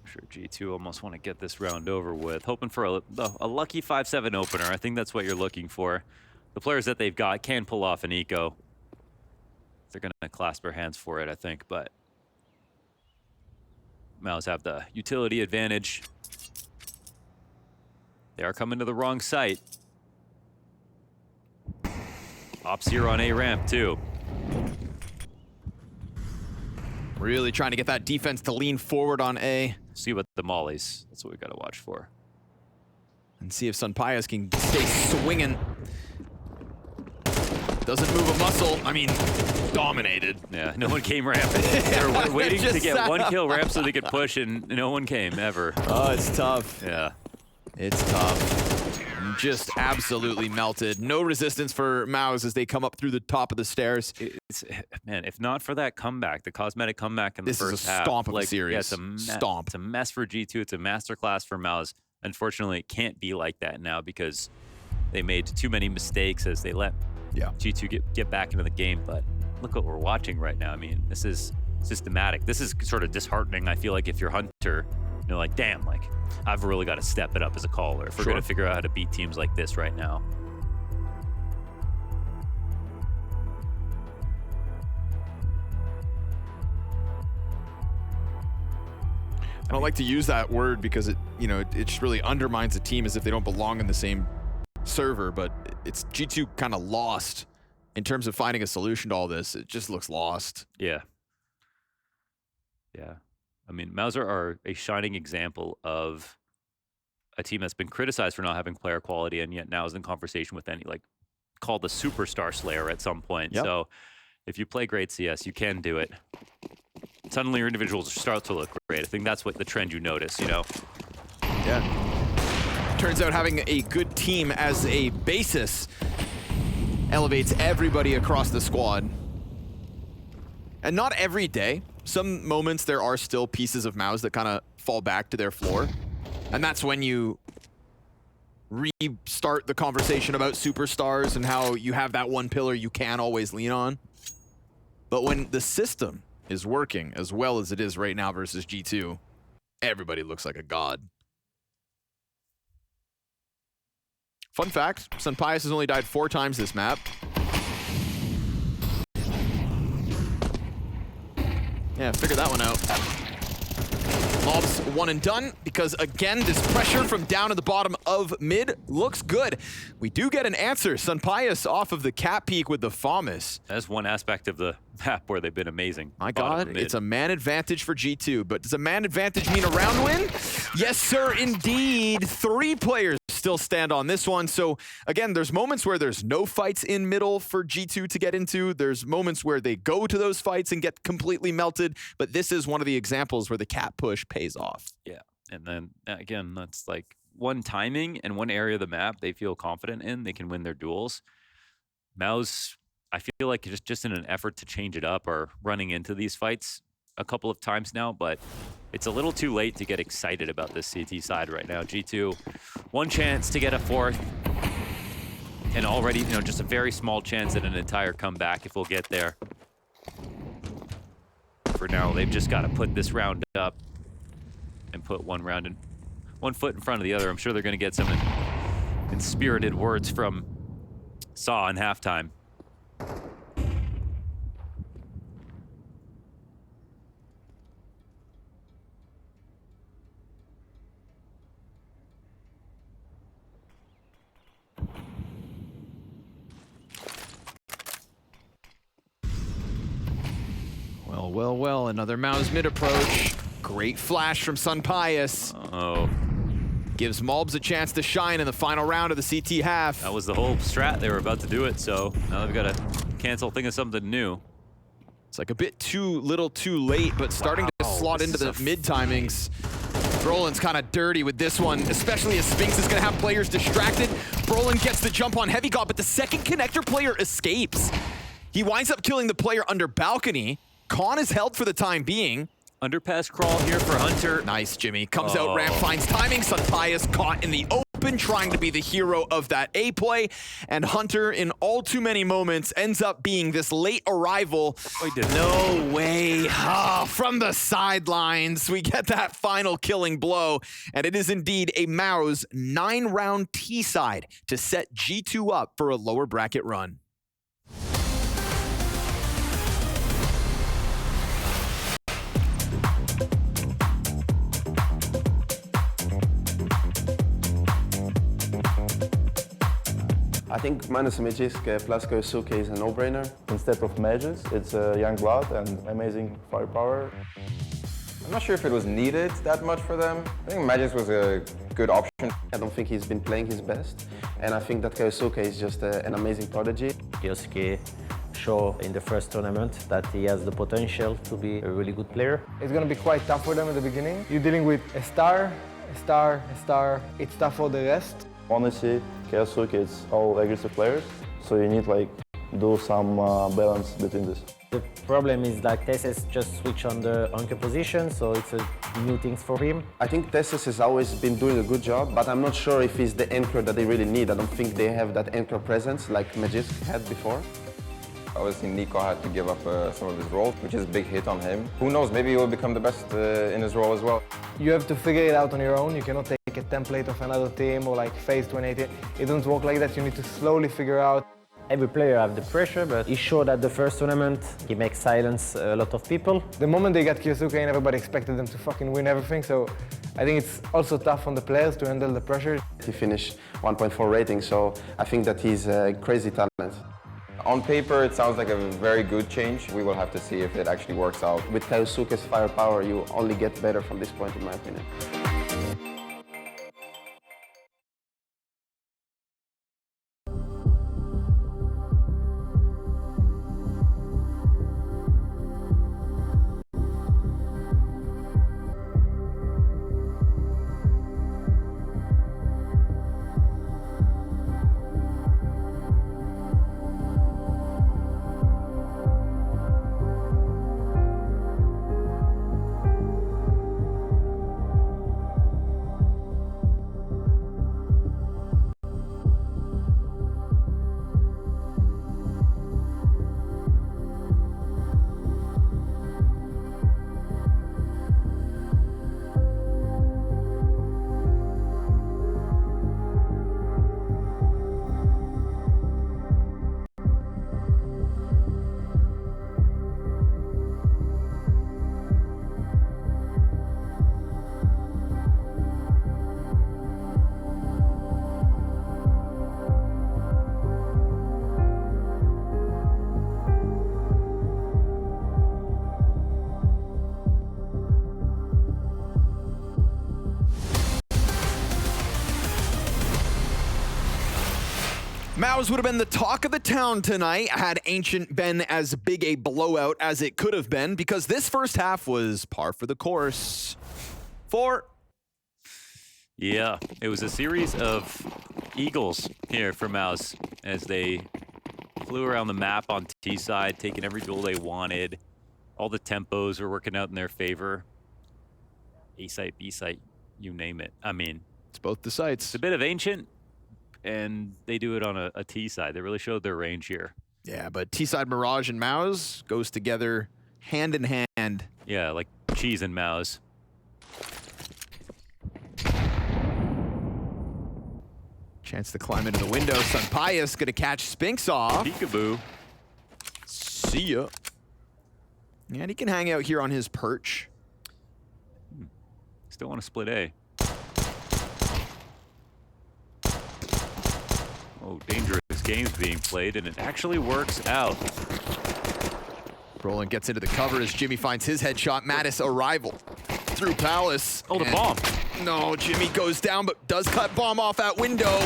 Sure, G2 almost want to get this round over with. Hoping for a lucky 5-7 opener. I think that's what you're looking for. The players that they've got can pull off an eco. They're going to clasp their hands for it, I think, but MOUZ have the utility advantage. They are coming to the wrong site. Ops here on A ramp, too. Really trying to get that defense to lean forward on A. See what the mollies. That's what we got to watch for. And see if Sunpius can stay swinging. Doesn't move a muscle. I mean, dominated. Yeah, no one came ramping. They were waiting to get one kill ramp so they could push, and no one came, ever. Oh, it's tough. Yeah. It's tough. Just absolutely melted. No resistance for MOUZ as they come up through the top of the stairs. Man, if not for that comeback, the cosmetic comeback in the first half. This is a stomp of a series. Yeah, it's a stomp. It's a mess for G2. It's a masterclass for MOUZ. Unfortunately, it can't be like that now because they made too many mistakes as they let G2 get back into the game. But look what we're watching right now. I mean, this is systematic. This is sort of disheartening, I feel like, if you're Hunter. You're like, damn, like, I've really got to step it up as a caller if we're going to figure out how to beat teams like this right now. I don't like to use that word because it just really undermines a team as if they don't belong in the same server, but it's G2 kind of lost in terms of finding a solution to all this. It just looks lost. Yeah. Yeah. I mean, MOUZ are a shining example of a team that's been criticized for not having player quality and yet now is in conversation with any, like, called the superstar slayer at some point. Yep. So if you play great CS, you can do it. Suddenly your individuals start to look great. I think that's what the trend you notice, you know? Yeah. Turns out having a good team as a basis elevates everybody across the squad. And not every day. Some moments there are still pieces of MOUZ that kind of fall back to their floor. And that's when you restart the conversation about superstars and how you have that one pillar you can always lean on. But when the system is working as well as it is right now versus G2, everybody looks like a god. Fun fact, Sunpius has only died 4 times this map. Yeah, figure that one out. Mobs one and done because, again, this pressure from down at the bottom of mid looks good. We do get an answer. Sunpius off of the cap peak with the FAMAS. That's one aspect of the map where they've been amazing. My God, it's a man advantage for G2, but does a man advantage mean a round win? Yes, sir, indeed. 3 players still stand on this one. So again, there's moments where there's no fights in middle for G2 to get into. There's moments where they go to those fights and get completely melted. But this is one of the examples where the cap push pays off. Yeah. And then again, that's like one timing and one area of the map they feel confident in. They can win their duels. MOUZ, I feel like just in an effort to change it up or running into these fights a couple of times now, but it's a little too late to get excited about this CT side right now. G2, one chance to get a fourth, and already, you know, just a very small chance at an entire comeback if we'll get there. For now, they've just got to put this round up and put one foot in front of the other. I'm sure they're going to get some inspirited words from Saw in halftime. Well, another MOUZ mid approach. Great flash from Sun Pius. Oh. Gives Mulbs a chance to shine in the final round of the CT half. That was the whole strat. They were about to do it, so now they've got to cancel, think of something new. It's like a bit too little too late, but starting to slot into the mid timings. Brolin's kind of dirty with this one, especially as Spinks is going to have players distracted. Brolin gets the jump on Heavy God, but the second connector player escapes. He winds up killing the player under balcony. Khan is held for the time being. Underpass crawl here for Hunter. Nice, Jimmy. Comes out ramp, finds timing. Sun Pius caught in the open, trying to be the hero of that A play. And Hunter, in all too many moments, ends up being this late arrival. Oh, he did. No way. From the sidelines, we get that final killing blow. And it is indeed a MOUZ 9-round T-side to set G2 up for a lower bracket run. I think minus Magisk plus Koyosuke is a no-brainer. Instead of mages, it's young blood and amazing firepower. I'm not sure if it was needed that much for them. I think Magisk was a good option. I don't think he's been playing his best, and I think that Koyosuke is just an amazing prodigy. Koyosuke showed in the first tournament that he has the potential to be a really good player. It's going to be quite tough for them at the beginning. You're dealing with a star, a star, a star. It's tough for the rest. Honestly, Koyosuke is all aggressive players, so you need like do some balance between this. The problem is like Tesses just switch on the anchor position, so it's a new things for him. I think Tesses has always been doing a good job, but I'm not sure if he's the anchor that they really need. I don't think they have that anchor presence like Magisk had before. Obviously, Nico had to give up some of his role, which is a big hit on him. Who knows, maybe he will become the best in his role as well. You have to figure it out on your own. You cannot take a template of another team or like phase 2018. It doesn't work like that. You need to slowly figure out. Every player have the pressure, but he showed at the first tournament he makes silence a lot of people. The moment they got Koyosuke and everybody expected them to fucking win everything, so I think it's also tough on the players to handle the pressure. He finished 1.4 rating, so I think that he's a crazy talent. On paper, it sounds like a very good change. We will have to see if it actually works out. With Koyosuke's firepower, you only get better from this point, in my opinion. MOUZ would have been the talk of the town tonight had Ancient been as big a blowout as it could have been, because this first half was par for the course. Yeah, it was a series of eagles here for MOUZ as they flew around the map on T side, taking every duel they wanted. All the tempos were working out in their favor. A site, B site, you name it. I mean, it's both the sites. It's a bit of Ancient, and they do it on a T side. They really showed their range here. Yeah, but T side Mirage and MOUZ goes together hand in hand. Yeah, like cheese and MOUZ. Chance to climb into the window. Sunpius gonna catch Spinks off. Peekaboo. See ya. And he can hang out here on his perch. Still want to split A. Oh, dangerous games being played, and it actually works out. Brolin gets into the cover as Jimmy finds his headshot. Mattis arrival through Palace. Oh, the bomb. No, Jimmy goes down, but does cut bomb off that window.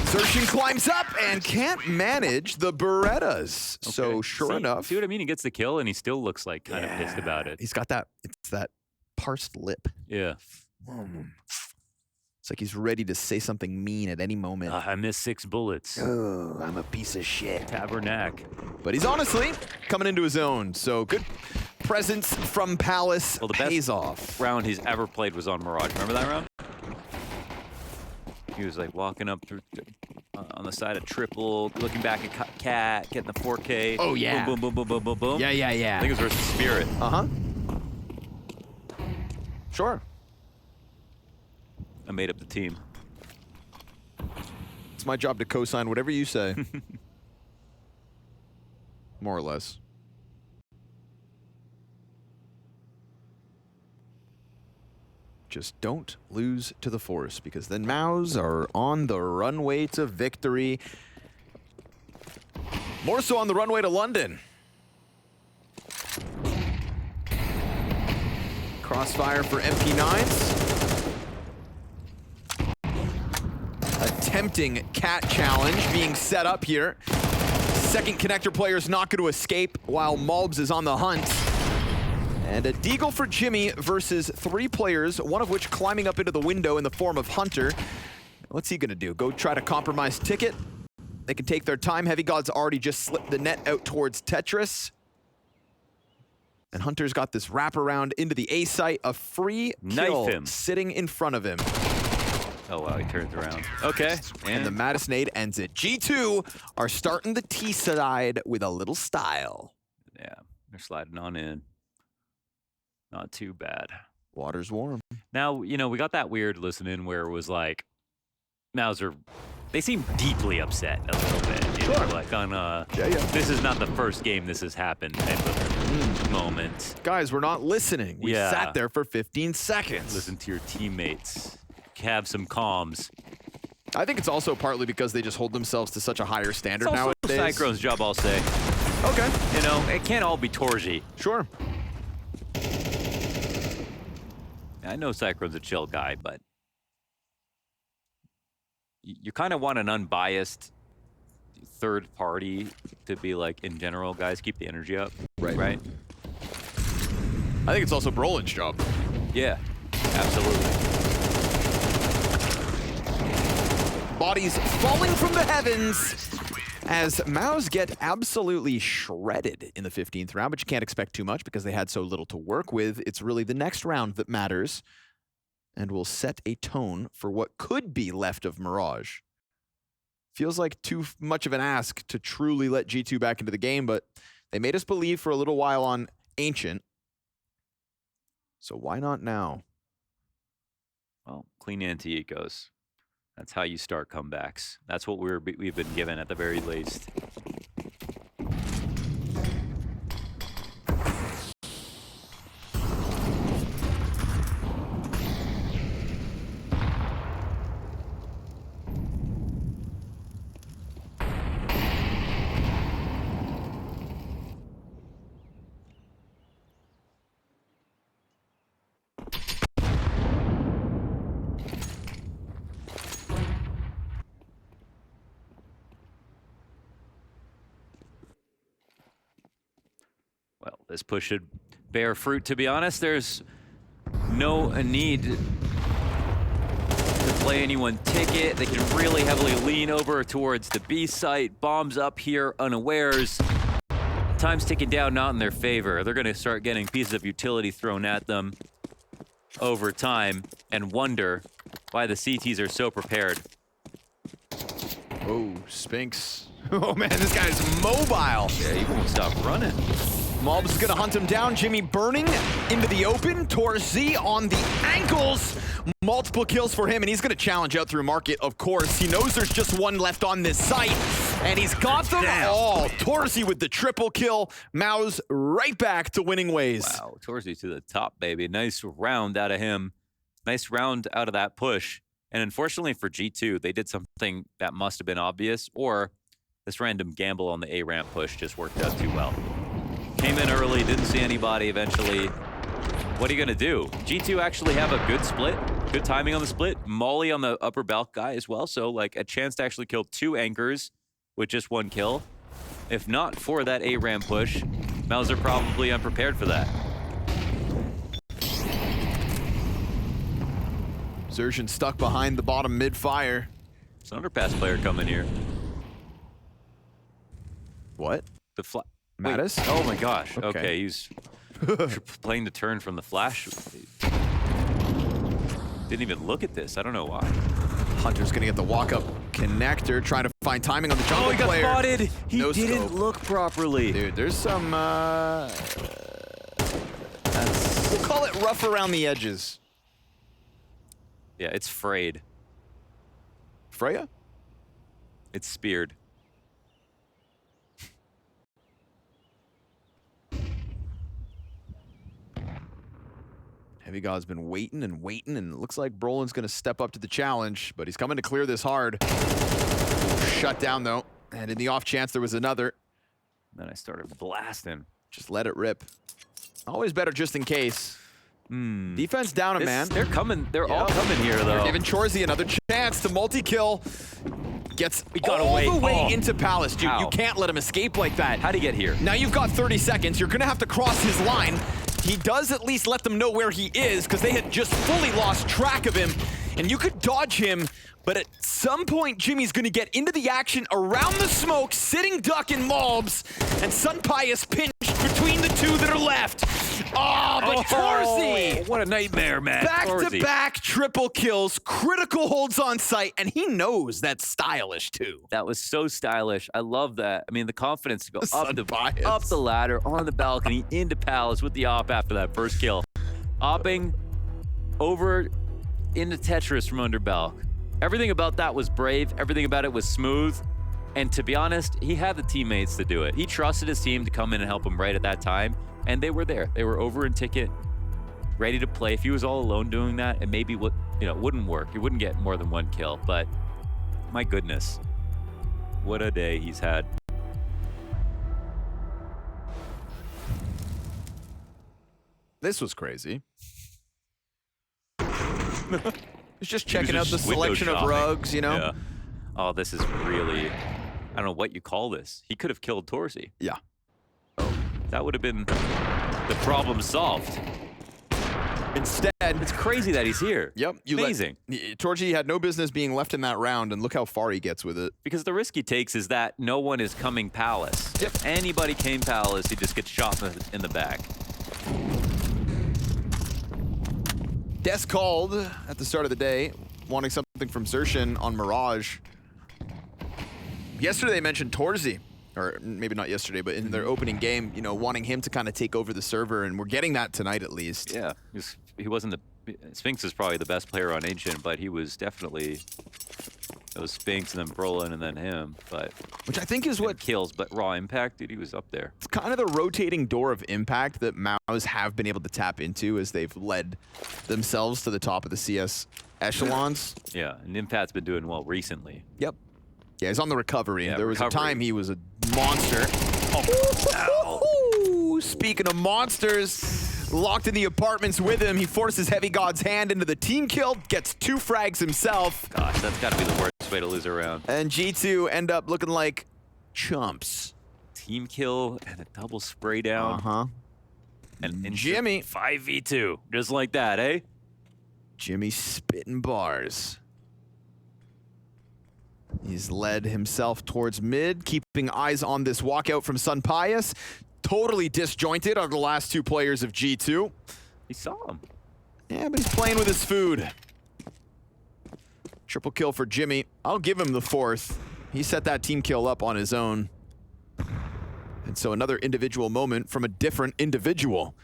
Zertian climbs up and can't manage the Berettas. Okay. So sure enough. See what I mean? He gets the kill, and he still looks like kind of pissed about it. He's got that, it's that parsed lip. Yeah. It's like he's ready to say something mean at any moment. I missed 6 bullets. Oh, I'm a piece of shit. Tabernac. But he's honestly coming into his own, so good presence from Palace pays off. Round he's ever played was on Mirage. Remember that round? He was like walking up through on the side of triple, looking back at Cat, getting the 4K. Oh, yeah. Boom, boom, boom, boom, boom, boom, boom. Yeah, yeah, yeah. I think it was versus Spirit. Uh-huh. Sure. I made up the team. It's my job to co-sign whatever you say. More or less. Just don't lose to the Force, because then MOUZ are on the runway to victory. More so on the runway to London. Crossfire for MP9s. A tempting cat challenge being set up here. Second connector player is not going to escape while Mulbs is on the hunt. And a deagle for Jimmy versus 3 players, one of which climbing up into the window in the form of Hunter. What's he gonna do? Go try to compromise Ticket? They can take their time. Heavy God's already just slipped the net out towards Tetris. And Hunter's got this wraparound into the A site, a free kill sitting in front of him. Oh wow, he turns around. Okay. And the Mattis nade ends it. G2 are starting the T side with a little style. Yeah, they're sliding on in. Not too bad. Water's warm. Now, you know, we got that weird listening where it was like, MOUZ they seem deeply upset a little bit. You know, like on, this is not the first game this has happened type of moment. Guys, we're not listening. We sat there for 15 seconds. Listen to your teammates. Have some comms. I think it's also partly because they just hold themselves to such a higher standard nowadays. It's also Cyclone's job, I'll say. Okay. You know, it can't all be Torgy. Sure. I know Cyclone's a chill guy, but you kind of want an unbiased third party to be like, in general, guys, keep the energy up. Right? I think it's also Brolin's job. Yeah, absolutely. Bodies falling from the heavens as MOUZ get absolutely shredded in the 15th round, but you can't expect too much because they had so little to work with. It's really the next round that matters and will set a tone for what could be left of Mirage. Feels like too much of an ask to truly let G2 back into the game, but they made us believe for a little while on Ancient. So why not now? Well, clean anti-ecos. That's how you start comebacks. That's what we've been given at the very least. Well, this push should bear fruit, to be honest. There's no need to play anyone ticket. They can really heavily lean over towards the B site. Bombs up here, unawares. Time's ticking down, not in their favor. They're gonna start getting pieces of utility thrown at them over time and wonder why the CTs are so prepared. Oh, Spinks. Oh man, this guy's mobile. Yeah, he won't stop running. Mobs is gonna hunt him down. Jimmy burning into the open. Torzi on the ankles. Multiple kills for him, and he's gonna challenge out through market, of course. He knows there's just one left on this site, and he's got them all. Torzi with the triple kill. MOUZ right back to winning ways. Wow, Torzi to the top, baby. Nice round out of him. Nice round out of that push. And unfortunately for G2, they did something that must have been obvious, or this random gamble on the A ramp push just worked out too well. Came in early, didn't see anybody eventually. What are you gonna do? G2 actually have a good split, good timing on the split. Molly on the upper balk guy as well, so like a chance to actually kill 2 anchors with just 1 kill. If not for that A ramp push, MOUZ are probably unprepared for that. Zertian stuck behind the bottom mid-fire. It's an underpass player coming here. What? The Mattis? Oh my gosh. Okay. Okay, he's playing the turn from the flash. Didn't even look at this. I don't know why. Hunter's gonna get the walk-up connector, trying to find timing on the jungle he got player. spotted. He No didn't scope. look properly. Dude, there's some, we'll call it rough around the edges. Yeah, it's frayed. Freya? It's speared. Heavy God's been waiting and waiting, and it looks like Brolin's gonna step up to the challenge, but he's coming to clear this hard. Shut down though, and in the off chance there was another. Then I started blasting. Just let it rip. Always better just in case. Defense down a man. They're coming. They're all coming here, though. They're giving Chorzy another chance to multi-kill. Gets got all away. the way Oh. into Palace, dude. How? You can't let him escape like that. How'd he get here? Now you've got 30 seconds. You're gonna have to cross his line. He does at least let them know where he is, because they had just fully lost track of him. And you could dodge him, but at some point, Jimmy's gonna get into the action around the smoke, sitting duck in mobs, and Sunpai is pinched between the two that are left. Oh, but Torzi! What a nightmare, man. Back-to-back triple kills, critical holds on site, and he knows that's stylish too. That was so stylish. I love that. I mean, the confidence to go up Sunpai the ladder, on the balcony, into Palace with the op after that first kill. Opping over into Tetris from under balc. Everything about that was brave. Everything about it was smooth. And to be honest, he had the teammates to do it. He trusted his team to come in and help him right at that time. And they were there. They were over in ticket, ready to play. If he was all alone doing that, it maybe wouldn't work. He wouldn't get more than 1 kill. But my goodness, what a day he's had. This was crazy. He's just checking out the selection of rugs, you know? Yeah. Oh, this is really, I don't know what you call this. He could have killed Torzi. Yeah. That would have been the problem solved. Instead, it's crazy that he's here. Yep. Amazing. Torzi had no business being left in that round, and look how far he gets with it. Because the risk he takes is that no one is coming Palace. Yep. If anybody came Palace, he just gets shot in the back. Des called at the start of the day, wanting something from Zertian on Mirage. Yesterday they mentioned Torzi, or maybe not yesterday, but in their opening game, you know, wanting him to kind of take over the server, and we're getting that tonight at least. Yeah, he wasn't Spinks is probably the best player on Ancient, but he was definitely, it was Spinks and then Brolin and then him, but. Which I think is what kills, but raw impact, dude, he was up there. It's kind of the rotating door of impact that MOUZ have been able to tap into as they've led themselves to the top of the CS echelons. Yeah, and Impact's been doing well recently. Yep. Yeah, he's on the recovery. Yeah, there was a time he was a monster. Oh. Speaking of monsters, locked in the apartments with him, he forces Heavy God's hand into the team kill, gets 2 frags himself. Gosh, that's got to be the worst way to lose a round. And G2 end up looking like chumps. Team kill and a double spray down. Uh-huh. And Jimmy. 5v2, just like that, eh? Jimmy spitting bars. He's led himself towards mid, keeping eyes on this walkout from Sun Pius. Totally disjointed are the last two players of G2. He saw him. Yeah, but he's playing with his food. Triple kill for Jimmy. I'll give him the fourth. He set that team kill up on his own. And so another individual moment from a different individual.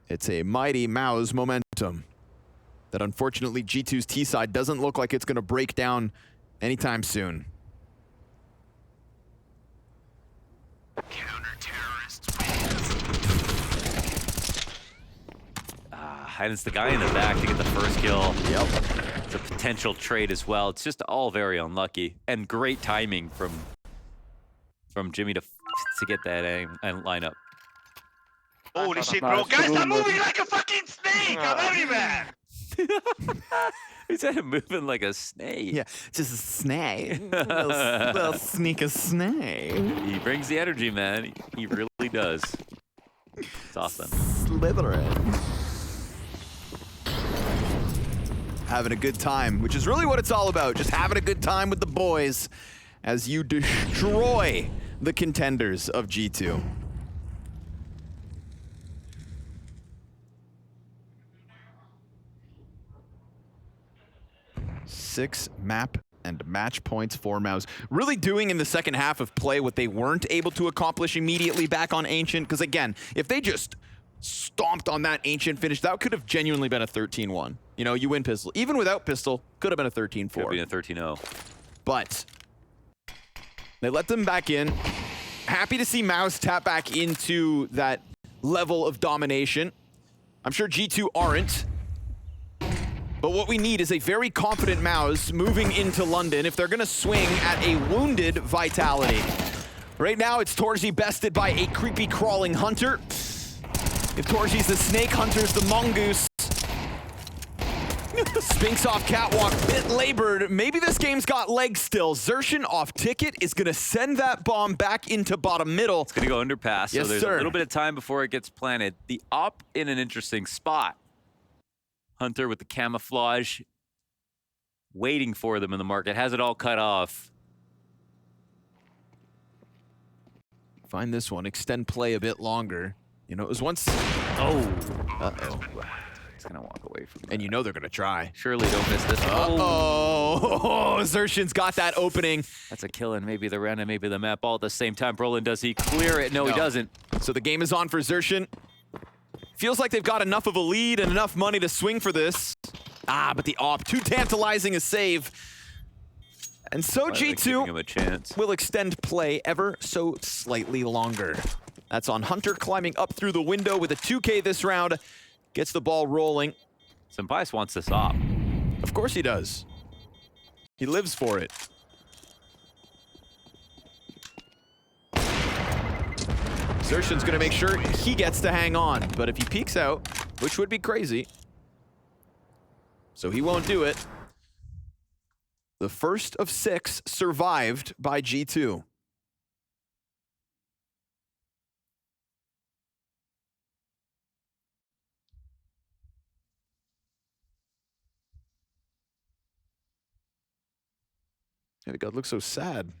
It's a mighty MOUZ momentum that unfortunately G2's T side doesn't look like it's going to break down anytime soon. And it's the guy in the back to get the first kill. Yep. It's a potential trade as well. It's just all very unlucky and great timing from Jimmy to get that aim and line up. Holy shit, bro. Guys, I'm moving like a fucking snake. I'm everywhere. He said him moving like a snake. Yeah, just a snake. little sneak a snake. He brings the energy, man. He really does. It's awesome. Slytherin. Having a good time, which is really what it's all about. Just having a good time with the boys as you destroy the contenders of G2. Six map and match points for MOUZ. Really doing in the second half of play what they weren't able to accomplish immediately back on Ancient. Because again, if they just stomped on that Ancient finish, that could have genuinely been a 13-1. You know, you win pistol. Even without pistol, could have been a 13-4. Could have been a 13-0. But they let them back in. Happy to see MOUZ tap back into that level of domination. I'm sure G2 aren't. But what we need is a very confident MOUZ moving into London if they're going to swing at a wounded Vitality. Right now, it's Torzi bested by a creepy crawling Hunter. If Torzi's the Snake, Hunter's the Mongoose. Spinks off catwalk, bit labored. Maybe this game's got legs still. Xertion off ticket is going to send that bomb back into bottom middle. It's going to go underpass, yes, so there's sir. a little bit of time before it gets planted. The op in an interesting spot. Hunter with the camouflage, waiting for them in the market, has it all cut off. Find this one, extend play a bit longer. You know, it was once... Oh. Uh-oh. It's going to walk away from that. And you know they're going to try. Surely don't miss this. Uh-oh. Xertion's got that opening. That's a kill in maybe the round and maybe the map all at the same time. Brolin, does he clear it? No, he doesn't. So the game is on for Xertion. Feels like they've got enough of a lead and enough money to swing for this. But the op, too tantalizing a save. And so G2 will extend play ever so slightly longer. That's on Hunter climbing up through the window with a 2K this round. Gets the ball rolling. Sampice wants this op. Of course he does. He lives for it. Xertion's gonna make sure he gets to hang on, but if he peeks out, which would be crazy, so he won't do it. The first of 6 survived by G2. Hey, God looks so sad.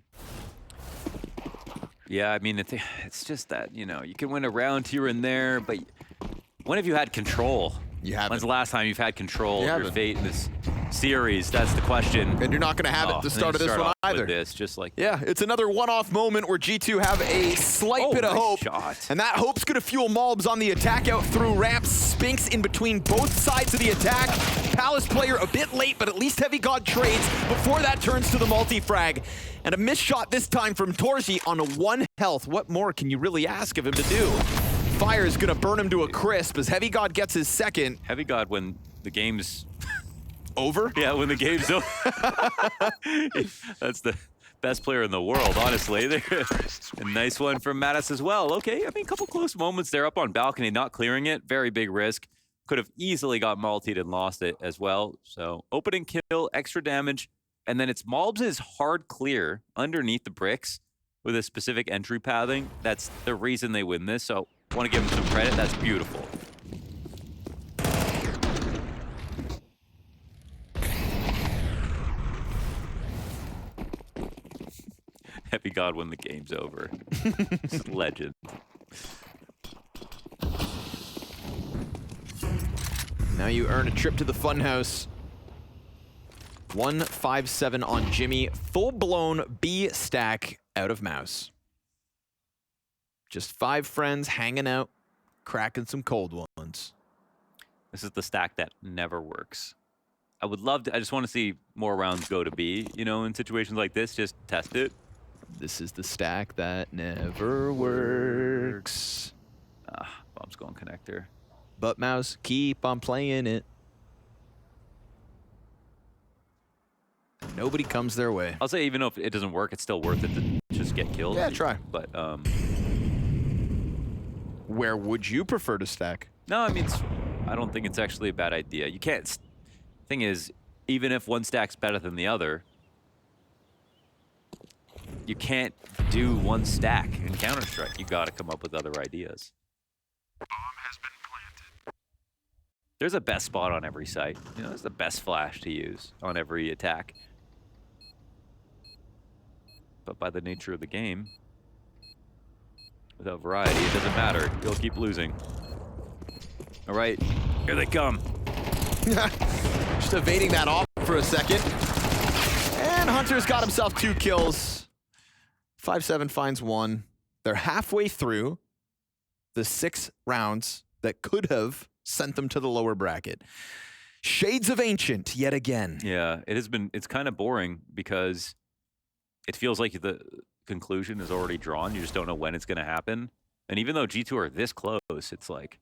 Yeah, I mean, it's just that, you know, you can win a round here and there, but when have you had control? You haven't. When's the last time you've had control of your fate in this series? That's the question. And you're not going to have it at the start of this one either. This, just like yeah, it's another one-off moment where G2 have a slight bit of hope. Shot. And that hope's going to fuel Malbs on the attack out through ramp. Spinks in between both sides of the attack. Palace player a bit late, but at least Heavy God trades before that turns to the multi-frag. And a missed shot this time from Torzi on a 1 health. What more can you really ask of him to do? Fire is going to burn him to a crisp as Heavy God gets his second. Heavy God when the game's over? Yeah, when the game's over. That's the best player in the world, honestly. A nice one from Mattis as well. Okay, I mean, a couple close moments there up on balcony, not clearing it. Very big risk. Could have easily got multied and lost it as well. So opening kill, extra damage, and then it's Malbs' hard clear underneath the bricks with a specific entry pathing. That's the reason they win this. So I want to give him some credit. That's beautiful. Heavy God when the game's over. It's a legend. Now you earn a trip to the funhouse. 157 on Jimmy. Full-blown B stack out of MOUZ. Just 5 friends hanging out, cracking some cold ones. This is the stack that never works. I would love to, I just want to see more rounds go to B, you know, in situations like this, just test it. This is the stack that never works. Bob's going connector. But MOUZ, keep on playing it. Nobody comes their way. I'll say even if it doesn't work, it's still worth it to just get killed. Yeah, try. But where would you prefer to stack? No, I mean, I don't think it's actually a bad idea. You can't. Thing is, even if one stack's better than the other, you can't do one stack in Counter-Strike. You got to come up with other ideas. There's a best spot on every site. You know, there's the best flash to use on every attack. But by the nature of the game, without variety, it doesn't matter. You'll keep losing. All right, here they come. Just evading that off for a second. And Hunter's got himself 2 kills. 5-7 finds 1. They're halfway through the 6 rounds that could have sent them to the lower bracket. Shades of Ancient yet again. Yeah, it's kind of boring because it feels like the conclusion is already drawn. You just don't know when it's going to happen. And even though G2 are this close, it's like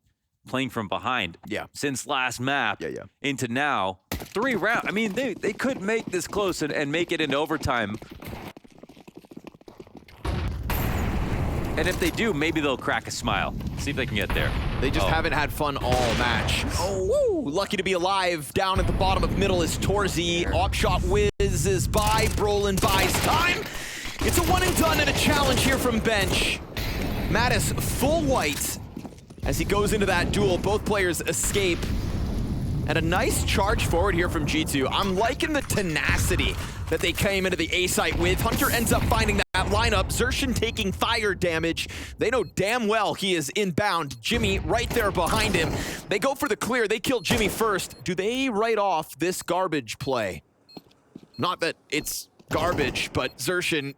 playing from behind. Yeah. Since last map into now, 3 rounds. I mean, they could make this close and make it into overtime. And if they do, maybe they'll crack a smile. See if they can get there. They just haven't had fun all match. Oh, woo! Lucky to be alive. Down at the bottom of middle is Torzi. Op shot whizzes by. Brolin buys time. It's a one and done and a challenge here from bench. Mattis full white as he goes into that duel. Both players escape. And a nice charge forward here from G2. I'm liking the tenacity that they came into the A site with. Hunter ends up finding that lineup. Xerxin taking fire damage. They know damn well he is inbound. Jimmy right there behind him. They go for the clear. They kill Jimmy first. Do they write off this garbage play? Not that it's garbage, but Xerxin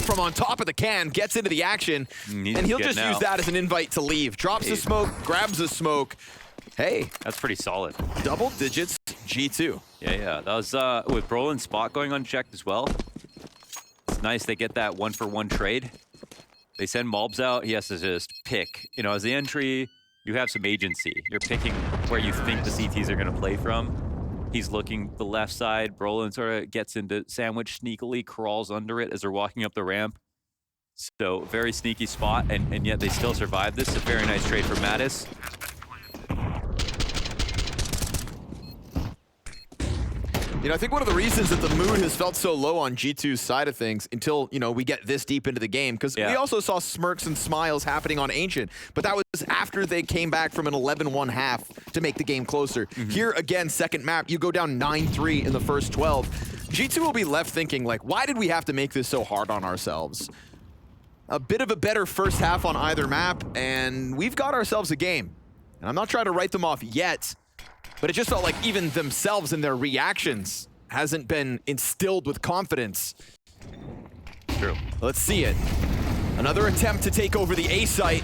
from on top of the can gets into the action. And he'll just use that as an invite to leave. Drops the smoke, grabs the smoke. Hey, that's pretty solid. Double digits, G2. Yeah. That was with Brolin's spot going unchecked as well. It's nice they get that 1-for-1 trade. They send Mobs out. He has to just pick. You know, as the entry, you have some agency. You're picking where you think the CTs are going to play from. He's looking the left side. Brolin sort of gets into sandwich, sneakily crawls under it as they're walking up the ramp. So very sneaky spot, and yet they still survive this. A very nice trade for Mattis. You know, I think one of the reasons that the mood has felt so low on G2's side of things until, you know, we get this deep into the game, because we also saw smirks and smiles happening on Ancient, but that was after they came back from an 11-1 half to make the game closer. Here, again, second map, you go down 9-3 in the first 12. G2 will be left thinking, like, why did we have to make this so hard on ourselves? A bit of a better first half on either map, and we've got ourselves a game. And I'm not trying to write them off yet, but it just felt like even themselves and their reactions hasn't been instilled with confidence. True. Let's see it. Another attempt to take over the A site.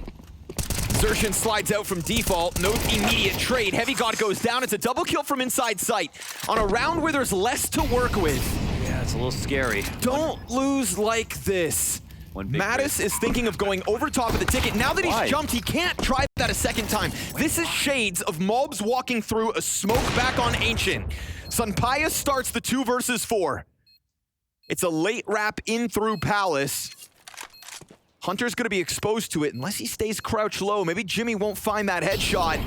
Xerxin slides out from default. No immediate trade. Heavy God goes down. It's a double kill from inside sight on a round where there's less to work with. Yeah, it's a little scary. Don't lose like this. Mattis is thinking of going over top of the ticket. Now that he's jumped, he can't try that a second time. This is shades of Mobs walking through a smoke back on Ancient. Sunpaya starts the 2 versus 4. It's a late wrap in through Palace. Hunter's gonna be exposed to it unless he stays crouched low. Maybe Jimmy won't find that headshot.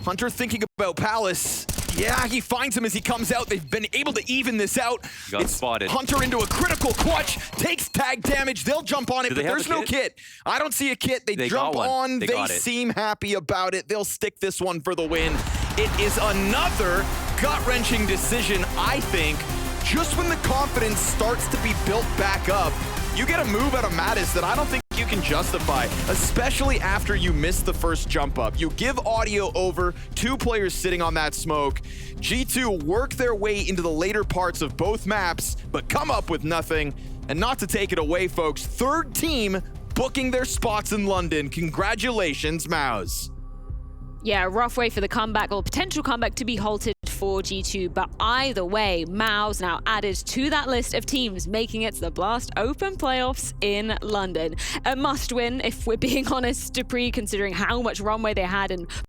Hunter thinking about Palace. Yeah, he finds him as he comes out. They've been able to even this out. Got spotted. Hunter into a critical clutch, takes tag damage. They'll jump on it, but there's no kit. I don't see a kit. They jump on. They seem happy about it. They'll stick this one for the win. It is another gut-wrenching decision, I think. just when the confidence starts to be built back up, you get a move out of Mattis that I don't think you can justify, especially after you miss the first jump up. You give audio over, 2 players sitting on that smoke. G2 work their way into the later parts of both maps, but come up with nothing. And not to take it away, folks, 3rd team booking their spots in London. Congratulations, MOUZ. Yeah, rough way for the comeback, or potential comeback, to be halted for G2. But either way, MOUZ now added to that list of teams making it to the Blast Open playoffs in London. A must win, if we're being honest, Dupree, considering how much runway they had and